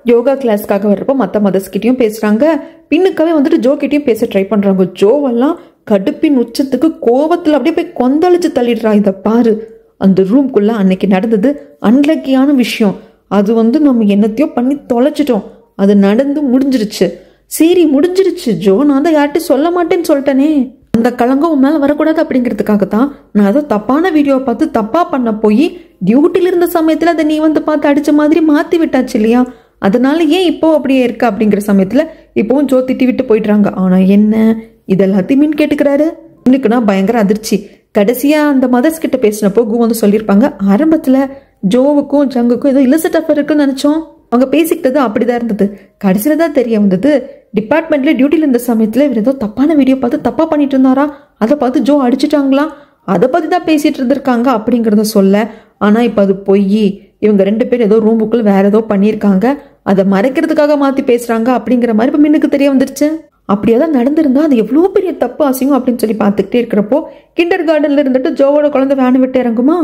யோகா கிளாஸ்க்காக வர்றப்போ மற்ற மதர்ஸ்கிட்டையும் பேசுறாங்க. பின்னுக்காவே வந்துட்டு ஜோ கிட்டையும் பேச ட்ரை பண்றாங்க. ஜோவெல்லாம் கடுப்பின் உச்சத்துக்கு கோபத்துல அப்படியே போய் கொந்தளிச்சு தள்ளிடுறா. இதை பாரு, அந்த ரூம்குள்ள அன்னைக்கு நடந்தது அன்லக்கியான விஷயம், அது வந்து நம்ம என்னத்தையோ பண்ணி தொலைச்சிட்டோம், அது நடந்து முடிஞ்சிருச்சு. சரி முடிஞ்சிருச்சு ஜோ, நான் தான் யார்கிட்டையும் சொல்ல மாட்டேன்னு சொல்லிட்டேனே, அந்த கலங்கம் உன் மேல வரக்கூடாது அப்படிங்கிறதுக்காகத்தான் நான் ஏதோ தப்பான வீடியோ பார்த்து தப்பா பண்ண போய் டியூட்டில இருந்த சமயத்துல அதை நீ வந்து பார்த்து அடிச்ச மாதிரி மாத்தி விட்டாச்சு இல்லையா, அதனால ஏன் இப்போ அப்படியே இருக்கு அப்படிங்கிற சமயத்துல இப்பவும் ஜோ திட்டி விட்டு போயிடுறாங்க. ஆனா என்ன இதெல்லாத்தையும் மீன் கேட்டுக்கிறாரு. இன்னைக்குன்னா பயங்கர அதிர்ச்சி. கடைசியா அந்த மதர்ஸ் கிட்ட பேசினப்போ கு வந்து சொல்லியிருப்பாங்க, ஆரம்பத்துல ஜோவுக்கும் ஜங்குக்கும் ஏதோ இல்லிசிட் அஃபேர் இருக்குன்னு நினைச்சோம், அவங்க பேசிக்கிட்டது அப்படிதான் இருந்தது, கடைசியில தான் தெரிய வந்தது டிபார்ட்மெண்ட்ல டியூட்டில இருந்த சமயத்துல இவர் ஏதோ தப்பான வீடியோ பார்த்து தப்பா பண்ணிட்டு இருந்தாரா, அதை பார்த்து ஜோ அடிச்சுட்டாங்களா, அதை பத்தி தான் பேசிட்டு இருந்திருக்காங்க அப்படிங்கறத சொல்ல. ஆனா இப்ப அது பொய், இவங்க 2 பேர் ஏதோ ரூமுக்குள்ள வேற ஏதோ பண்ணியிருக்காங்க, அதை மறைக்கிறதுக்காக மாத்தி பேசுறாங்க அப்படிங்கிற மாதிரி இப்ப மின்னுக்கு தெரிய வந்துருச்சு. அப்படியாதான் நடந்திருந்தா அது எவ்வளவு பெரிய தப்பு அசிங்கம் அப்படின்னு சொல்லி பார்த்துக்கிட்டே இருக்கிறப்போ கிண்டர் கார்டன்ல இருந்துட்டு ஜோவோட குழந்தை வேனை விட்டு இறங்குமா.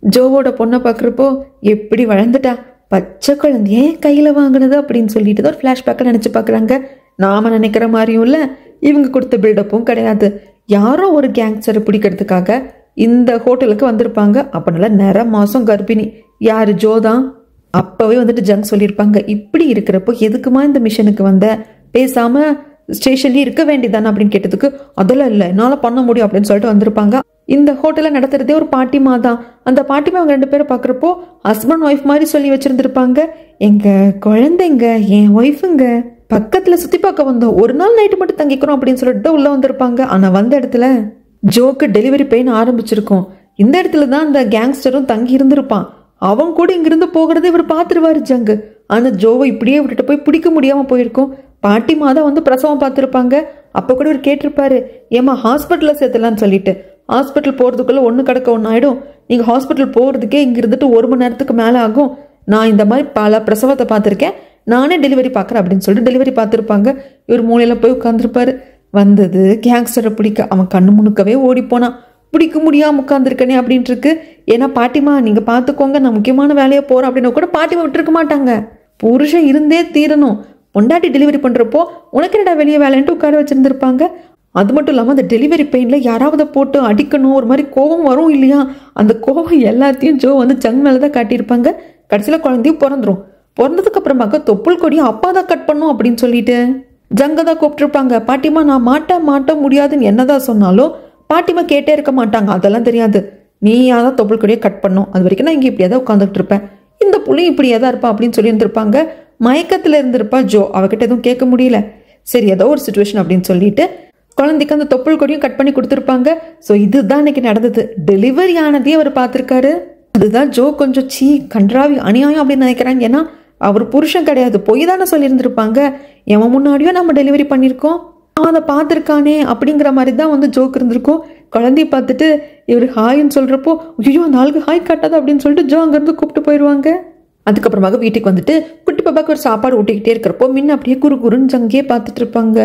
ஜோவோட பொண்ணை பாக்குறப்போ எப்படி வளர்ந்துட்டா, பச்சை குழந்தைய கையில வாங்கினது அப்படின்னு சொல்லிட்டு ஒரு பிளாஷ்பேக்க நினைச்சு பாக்குறாங்க. நாம நினைக்கிற மாதிரியும் இல்ல, இவங்க கொடுத்த பில்டப்பும் கிடையாது. யாரோ ஒரு கேங்ஸ்டரை பிடிக்கிறதுக்காக இந்த ஹோட்டலுக்கு வந்திருப்பாங்க. அப்ப நல்லா நிற மாசம் கர்ப்பிணி யாரு ஜோதான். அப்பவே வந்துட்டு ஜங் சொல்லியிருப்பாங்க, இப்படி இருக்கிறப்போ எதுக்குமா இந்த மிஷனுக்கு வந்த, பேசாம ஸ்டேஷன்லயே இருக்க வேண்டியதானே அப்படின்னு கேட்டதுக்கு அதெல்லாம் இல்லை என்னால பண்ண முடியும் அப்படின்னு சொல்லிட்டு வந்திருப்பாங்க. இந்த ஹோட்டலை நடத்துறதே ஒரு பாட்டிமா தான். அந்த பாட்டிமா அவங்க 2 பேரும் பாக்குறப்போ ஹஸ்பண்ட் ஒய்ஃப் மாதிரி சொல்லி வச்சிருந்திருப்பாங்க. எங்க குழந்தைங்க என் ஒய்ஃபுங்க பக்கத்துல சுத்தி பார்க்க வந்தோம், ஒரு நாள் நைட்டு மட்டும் தங்கிக்கிறோம் அப்படின்னு சொல்லிட்டு உள்ள வந்திருப்பாங்க. ஆனா வந்த இடத்துல ஜோக்கு டெலிவரி பெயின் ஆரம்பிச்சிருக்கும். இந்த இடத்துல தான் அந்த கேங்ஸ்டரும் தங்கி இருந்திருப்பான். அவன் கூட இங்கிருந்து போகிறத இவர் பாத்துருவாரு ஜங்கு. ஆனா ஜோவை இப்படியே விட்டுட்டு போய் பிடிக்க முடியாம போயிருக்கும். பாட்டிமா தான் வந்து பிரசவம் பார்த்துருப்பாங்க. அப்ப கூட இவர் கேட்டிருப்பாரு, ஏமா ஹாஸ்பிட்டல்ல சேர்த்தலான்னு சொல்லிட்டு. ஹாஸ்பிட்டல் போறதுக்குள்ள ஒண்ணு கிடக்க ஒன்னு ஆயிடும், நீங்க ஹாஸ்பிட்டல் போறதுக்கே இங்க இருந்துட்டு 1 மணி நேரத்துக்கு மேல ஆகும், நான் இந்த மாதிரி பல பிரசவத்தை பார்த்திருக்கேன், நானே டெலிவரி பாக்குறேன் அப்படின்னு சொல்லிட்டு டெலிவரி பார்த்திருப்பாங்க. இவர் மூலையில போய் உட்காந்துருப்பாரு. வந்தது கேங்ஸ்டரை பிடிக்க. அவன் கண்ணு முணுக்கவே ஓடி போனான். பிடிக்க முடியாம உட்காந்துருக்கனே அப்படின்ட்டு இருக்கு. ஏன்னா பாட்டிமா நீங்க பாத்துக்கோங்க நான் முக்கியமான வேலையை போறேன் அப்படின்னு கூட பாட்டிமா விட்டுருக்க மாட்டாங்க. புருஷன் இருந்தே தீரணும், பொண்டாட்டி டெலிவரி பண்றப்போ உனக்கு என்னடா வெளியே வேலைன்ட்டு உட்கார வச்சிருந்திருப்பாங்க. அது மட்டும் இல்லாம அந்த டெலிவரி பெயின்ல யாராவது போட்டு அடிக்கணும், ஒரு மாதிரி கோபம் வரும் இல்லையா, அந்த கோபம் எல்லாத்தையும் ஜோ வந்து ஜங் மேலதான் காட்டியிருப்பாங்க. கடைசியில குழந்தையும் பிறந்துரும். பிறந்ததுக்கு அப்புறமாக தொப்புள் கொடியும் அப்பா தான் கட் பண்ணும் அப்படின்னு சொல்லிட்டு ஜங்க தான் கூப்பிட்டுருப்பாங்க. பாட்டிமா நான் மாட்ட முடியாதுன்னு என்னதான் சொன்னாலும் பாட்டிமா கேட்டே இருக்க மாட்டாங்க, அதெல்லாம் தெரியாது, நீ யாதான் தொப்புள் கொடியை கட் பண்ணும், அது வரைக்கும் நான் இங்க இப்படியாதான் உட்காந்துட்டு இருப்பேன், இந்த புள்ளையும் இப்படியாதான் இருப்பா அப்படின்னு சொல்லி இருந்திருப்பாங்க. மயக்கத்துல இருந்திருப்பா ஜோ, அவகிட்ட எதுவும் கேட்க முடியல. சரி ஏதோ ஒரு சுச்சுவேஷன் அப்படின்னு சொல்லிட்டு குழந்தைக்கு அந்த தொப்புள் கொடியும் கட் பண்ணி கொடுத்துருப்பாங்க. ஸோ இதுதான் இன்னைக்கு நடந்தது. டெலிவரி ஆனதே அவர் பார்த்துருக்காரு. அதுதான் ஜோ கொஞ்சம் கன்றாவி அநியாயம் அப்படின்னு நினைக்கிறாங்க. ஏன்னா அவர் புருஷன் கிடையாது, பொய் தானே சொல்லியிருந்திருப்பாங்க. எவன் முன்னாடியோ நம்ம டெலிவரி பண்ணியிருக்கோம், அதை பார்த்துருக்கானே அப்படிங்கிற மாதிரி தான் வந்து ஜோக்கு இருந்திருக்கும். குழந்தைய பார்த்துட்டு இவர் ஹாய்ன்னு சொல்றப்போ ஐயோ அந்த ஆளுக்கு ஹாய் காட்டாது அப்படின்னு சொல்லிட்டு ஜோ அங்கிருந்து கூப்பிட்டு போயிடுவாங்க. அதுக்கப்புறமாக வீட்டுக்கு வந்துட்டு குட்டி பாப்பாக்கு ஒரு சாப்பாடு ஊட்டிக்கிட்டே இருக்கிறப்போ மின்ன அப்படியே குறுன்னு ஜங்கே பார்த்துட்டு இருப்பாங்க.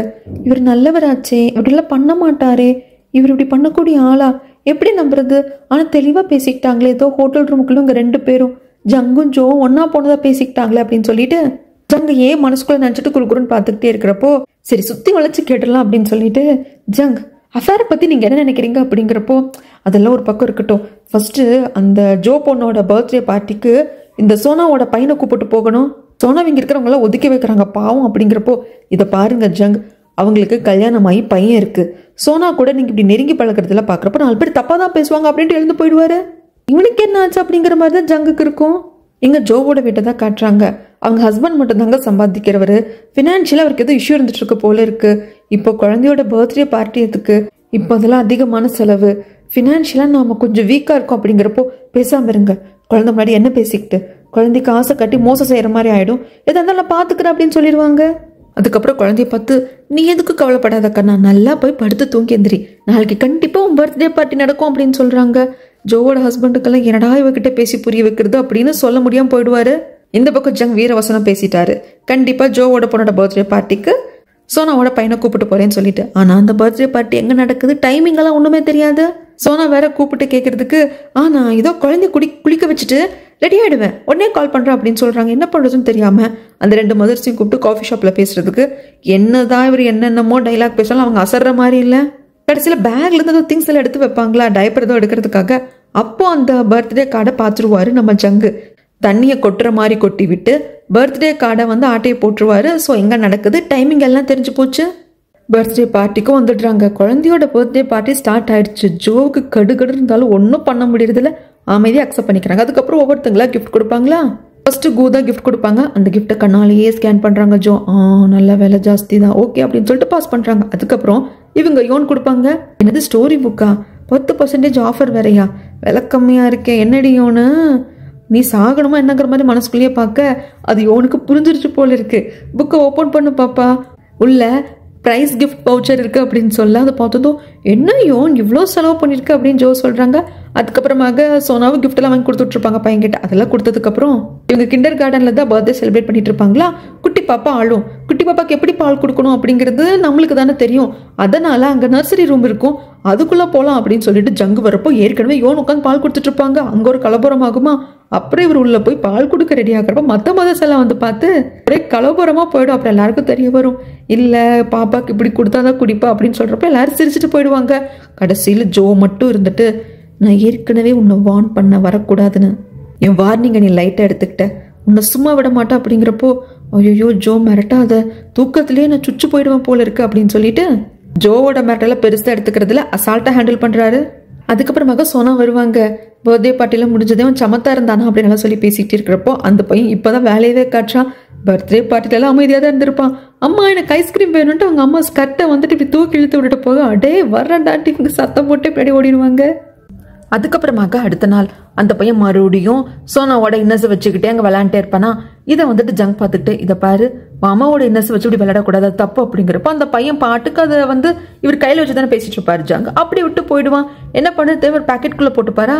இவர் நல்லவராச்சே, அப்படிலாம் பண்ண மாட்டாரே, இவர் இப்படி பண்ணக்கூடிய ஆளா, எப்படி நம்புறது? ஆனா தெளிவா பேசிக்கிட்டாங்களே, ஏதோ ஹோட்டல் ரூமுக்குள்ள இவங்க 2 பேரும் ஜங்கும் ஜோவும் ஒன்னா போனதா பேசிக்கிட்டாங்களே அப்படின்னு சொல்லிட்டு ஜங் ஏன் மனசுக்குள்ள நினைச்சிட்டு குறுக்குறுன்னு பார்த்துக்கிட்டே இருக்கிறப்போ சரி சுத்தி வளைச்சு கேட்டுடலாம் அப்படின்னு சொல்லிட்டு ஜங் அஃபேரை பத்தி நீங்க என்ன நினைக்கிறீங்க அப்படிங்கிறப்போ அதெல்லாம் ஒரு பக்கம் இருக்கட்டும். ஃபர்ஸ்ட் அந்த ஜோ பொண்ணோட பர்த்டே பார்ட்டிக்கு இந்த சோனாவோட பையனை கூப்பிட்டு போகணும். சோனா இங்க இருக்கிறவங்களாம் ஒதுக்கி வைக்கிறாங்க பாவம் அப்படிங்கிறப்போ இதை பாருங்க ஜங், அவங்களுக்கு கல்யாணமாகி பையன் இருக்கு. சோனா கூட நீங்க இப்படி நெருங்கி பழக்கிறதுல பாக்குறப்ப 4 பேர் தப்பா தான் பேசுவாங்க அப்படின்ட்டு எழுந்து போயிடுவாரு. இவனுக்கு என்ன ஆச்சு அப்படிங்கிற மாதிரி தான் ஜங்குக்கு இருக்கும். இங்க ஜோவோட வீட்டை தான் காட்டுறாங்க. அவங்க ஹஸ்பண்ட் மட்டும் தாங்க சம்பாதிக்கிறவர். ஃபினான்ஷியலா அவருக்கு எதுவும் இஷ்யூ இருந்துட்டு இருக்கு போல இருக்கு. இப்போ குழந்தையோட பர்த்டே பார்ட்டி எதுக்கு, இப்போ அதெல்லாம் அதிகமான செலவு, ஃபினான்ஷியலா நாம கொஞ்சம் வீக்கா இருக்கோம் அப்படிங்கிறப்போ பேசாம இருங்க. குழந்தை முன்னாடி என்ன பேசிக்கிட்டு குழந்தைக்கு ஆசை கட்டி மோசம் செய்யற மாதிரி ஆயிடும். எதா இருந்தாலும் பாத்துக்கிறேன் அப்படின்னு சொல்லிடுவாங்க. அதுக்கப்புறம் குழந்தைய பார்த்து நீ எதுக்கு கவலைப்படாதக்கா, நான் நல்லா போய் படுத்து தூங்கி எந்திரி, நாளைக்கு கண்டிப்பா உன் பர்த்டே பார்ட்டி நடக்கும் அப்படின்னு சொல்றாங்க. ஜோவோட ஹஸ்பண்டுக்கெல்லாம் என்னடா இவகிட்ட பேசி புரிய வைக்கிறது அப்படின்னு சொல்ல முடியாம போயிடுவாரு. இந்த பக்கம் ஜங் வீரவசனம் பேசிட்டாரு. கண்டிப்பா ஜோவோட பொண்ணோட பர்த்டே பார்ட்டிக்கு சோனாவோட பையனை கூப்பிட்டு போறேன்னு சொல்லிட்டு. ஆனா அந்த பர்த்டே பார்ட்டி எங்க நடக்குது, டைமிங் எல்லாம் ஒண்ணுமே தெரியாது. சோனா வேற கூப்பிட்டு கேட்கறதுக்கு நான் இதோ குழந்தைய குளிக்க வச்சுட்டு ரெடி ஆயிடுவேன், உடனே கால் பண்றேன் அப்படின்னு சொல்றாங்க. என்ன பண்றதுன்னு தெரியாம அந்த 2 மதர்ஸையும் கூப்பிட்டு காஃபி ஷாப்ல பேசுறதுக்கு என்னதான் இவர் என்னென்னமோ டைலாக் பேசலாம் அவங்க அசர்ற மாதிரி இல்லை. கடைசியில பேக்ல இருந்து ஏதோ திங்ஸ் எல்லாம் எடுத்து வைப்பாங்களா டைப்பர் ஏதோ எடுக்கிறதுக்காக. அப்போ அந்த பர்த்டே கார்டை பார்த்துருவாரு நம்ம ஜங்கு. தண்ணியை கொட்டுற மாதிரி கொட்டி விட்டு பர்த்டே கார்டை வந்து ஆட்டையை போட்டுருவாரு. ஸோ எங்க நடக்குது டைமிங் எல்லாம் தெரிஞ்சு போச்சு. பர்த்டே பார்ட்டிக்கும் வந்துடுறாங்க. குழந்தையோட பர்த்டே பார்ட்டி ஸ்டார்ட் ஆயிடுச்சு. ஜோவுக்கு கடுகடு இருந்தாலும் ஒன்றும் பண்ண முடியறதில்ல, அமைதியாக அக்செப்ட் பண்ணிக்கிறாங்க. அதுக்கப்புறம் ஒவ்வொருத்தங்களா கிஃப்ட் கொடுப்பாங்களா. ஃபர்ஸ்ட் கூதா கிஃப்ட் கொடுப்பாங்க. அந்த கிஃப்ட்டை கண்ணாலேயே ஸ்கேன் பண்றாங்க ஜோ. நல்ல விலை ஜாஸ்தி தான், ஓகே அப்படின்னு சொல்லிட்டு பாஸ் பண்றாங்க. அதுக்கப்புறம் இவங்க யோன் கொடுப்பாங்க. என்னது ஸ்டோரி புக்கா, 10% ஆஃபர் வேறையா, விலை கம்மியா இருக்கே, என்னடி யோனு நீ சாகணுமா என்னங்கிற மாதிரி மனசுக்குள்ளேயே பார்க்க அது யோனுக்கு புரிஞ்சிருச்சு போல இருக்கு. புக்கை ஓப்பன் பண்ணு பாப்பா, உள்ள ப்ரைஸ் கிஃப்ட் பவுச்சர் இருக்கு அப்படின்னு சொல்ல அதை பார்த்ததும் என்ன யோன் இவ்வளோ செலவு பண்ணிருக்கு அப்படின்னு ஜோ சொல்றாங்க. அதுக்கப்புறமாக சோனாவும் கிஃப்ட் எல்லாம் வாங்கி கொடுத்துட்ருப்பாங்க பையன்கிட்ட. அதெல்லாம் கொடுத்ததுக்கப்புறம் இவங்க கிண்டர் கார்டன்ல தான் பர்த்டே செலிப்ரேட் பண்ணிட்டு இருப்பாங்களா. குட்டி பாப்பா ஆளும், குட்டி பாப்பாக்கு எப்படி பால் கொடுக்கணும் அப்படிங்கிறது நம்மளுக்கு தானே தெரியும். அதனால அங்கே நர்சரி ரூம் இருக்கும், அதுக்குள்ள போகலாம் அப்படின்னு சொல்லிட்டு ஜங்கு வரப்போ ஏற்கனவே யோன் உட்காந்து பால் கொடுத்துட்டு இருப்பாங்க. அங்கே ஒரு கலபுரம் ஆகுமா. அப்புறம் இவர் உள்ள போய் பால் கொடுக்க ரெடி ஆகிறப்ப மற்ற மதர்ஸ் எல்லாம் வந்து பார்த்து ஒரே கலபுரமா போயிடும். அப்புறம் எல்லாருக்கும் தெரிய வரும், இல்லை பாப்பாக்கு இப்படி கொடுத்தாதான் குடிப்பா அப்படின்னு சொல்றப்ப எல்லாரும் சிரிச்சுட்டு போயிடுவாங்க. கடைசியில் ஜோ மட்டும் இருந்துட்டு நான் ஏற்கனவே உன்னை வார்ன் பண்ண வரக்கூடாதுன்னு, என் வார்னிங்கை நீ லைட்டாக எடுத்துக்கிட்ட, உன்னை சும்மா விட மாட்டா அப்படிங்கிறப்போ ஐயோ ஜோ மிரட்டாத, தூக்கத்திலேயே நான் சுச்சு போயிடுவேன் போல இருக்கு அப்படின்னு சொல்லிட்டு ஜோவோட மிரட்டலை பெருசாக எடுத்துக்கிறதுல அசால்ட்டாக ஹேண்டில் பண்ணுறாரு. அதுக்கப்புறமாக சோனா வருவாங்க. பர்த்டே பார்ட்டியில் முடிஞ்சதே அவன் சமத்தா இருந்தானா அப்படின்னு சொல்லி பேசிக்கிட்டு இருக்கிறப்போ அந்த பையன் இப்போதான் வேலையவே காட்டுறான். பர்த்டே பார்ட்டிலெல்லாம் அமைதியாக தான் இருந்திருப்பான். அம்மா எனக்கு ஐஸ்கிரீம் வேணும்ட்டு அவங்க அம்மா ஸ்கர்ட்டை வந்துட்டு இப்படி தூக்கி இழுத்து விட்டுட்டு போக அடே வர்றேன்டாட்டி இவங்க சத்தம் போட்டு இப்படி ஓடிடுவாங்க. அதுக்கப்புறமாக அடுத்த நாள் அந்த பையன் மறுபடியும் சோனாவோட இன்னஸை வச்சுக்கிட்டே அங்கே விளையாண்டே இருப்பானா. இதை வந்துட்டு ஜங்க் பார்த்துக்கிட்டு இதை பாரு மாமாவோட இன்னஸை வச்சு இப்படி விளையாடக்கூடாது தப்பு அப்படிங்கிறப்ப அந்த பையன் பாட்டுக்கு அதை வந்து இவர் கையில் வச்சு தானே பேசிட்டு இருப்பாரு. ஜங்க் அப்படி விட்டு போயிடுவான். என்ன பண்ணுறது, ஒரு பேக்கெட்டுக்குள்ளே போட்டுப்பாரா.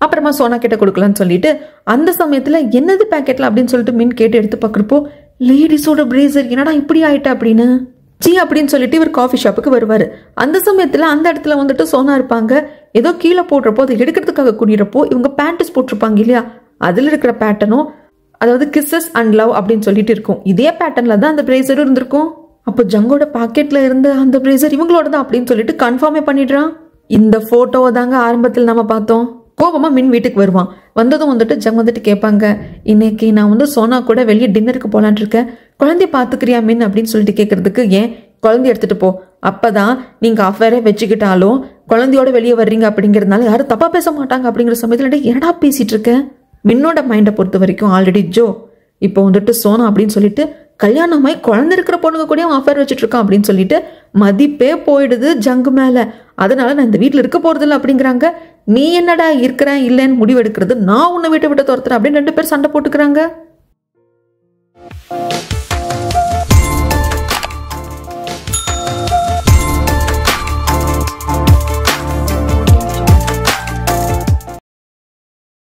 அப்புறமா சோனா கிட்ட கொடுக்கலான்னு சொல்லிட்டு அந்த சமயத்தில் என்னது பேக்கெட்ல அப்படின்னு சொல்லிட்டு மின் கேட்டு எடுத்து பார்க்குறப்போ லேடிஸோட பிரேசர் என்னடா இப்படி ஆயிட்டா அப்படின்னு ஜி அப்படின்னு சொல்லிட்டு இவர் காஃபி ஷாப்புக்கு வருவாரு. அந்த சமயத்துல அந்த இடத்துல வந்துட்டு சோனா இருப்பாங்க. ஏதோ கீழே போடுறப்போ அதை எடுக்கிறதுக்காக குடிக்கிறப்போ இவங்க பேண்டஸ் போட்டிருப்பாங்க இல்லையா, அதுல இருக்கிற பேட்டர்னும் அதாவது கிஸ்ஸஸ் அண்ட் லவ் அப்படின்னு சொல்லிட்டு இருக்கும். இதே பேட்டர்ன்ல தான் அந்த பிரேசரும் இருந்திருக்கும். அப்போ ஜங்கோட பாக்கெட்ல இருந்த அந்த பிரேசர் இவங்களோட தான் அப்படின்னு சொல்லிட்டு கன்ஃபார்மே பண்ணிடுறான். இந்த போட்டோவை தாங்க ஆரம்பத்தில் நம்ம பார்த்தோம். கோபமா மின் வீட்டுக்கு வருவான். வந்ததும் வந்துட்டு ஜங் வந்துட்டு கேட்பாங்க, இன்னைக்கு நான் வந்து சோனா கூட வெளியே டின்னருக்கு போலான் இருக்கேன், குழந்தைய பாத்துக்கிறியா மின் அப்படின்னு சொல்லிட்டு கேட்கறதுக்கு, ஏன் குழந்தைய எடுத்துட்டு போ, அப்பதான் நீங்க அஃபேரே வச்சுக்கிட்டாலும் குழந்தையோட வெளியே வர்றீங்க அப்படிங்கிறதுனால யாரும் தப்பா பேச மாட்டாங்க அப்படிங்கிற சமயத்துல என்னடா பேசிட்டு இருக்கேன். மின்னோட மைண்டை பொறுத்த வரைக்கும் ஆல்ரெடி ஜோ இப்போ வந்துட்டு சோனா அப்படின்னு சொல்லிட்டு கல்யாணமாய் குழந்தை இருக்கிற பொண்ணுங்க கூட அவன் அஃபேர் வச்சுட்டு இருக்கான் அப்படின்னு சொல்லிட்டு மதிப்பே போயிடுது ஜங்கு மேல. அதனால நான் இந்த வீட்டுல இருக்க போறது இல்லை அப்படிங்கிறாங்க. நீ என்னடா இருக்கிறேன் இல்லைன்னு முடிவு எடுக்கிறது, நான் உன்னை வீட்டை விட்டு துரத்துறேன் அப்படின்னு 2 பேர் சண்டை போட்டுக்கிறாங்க.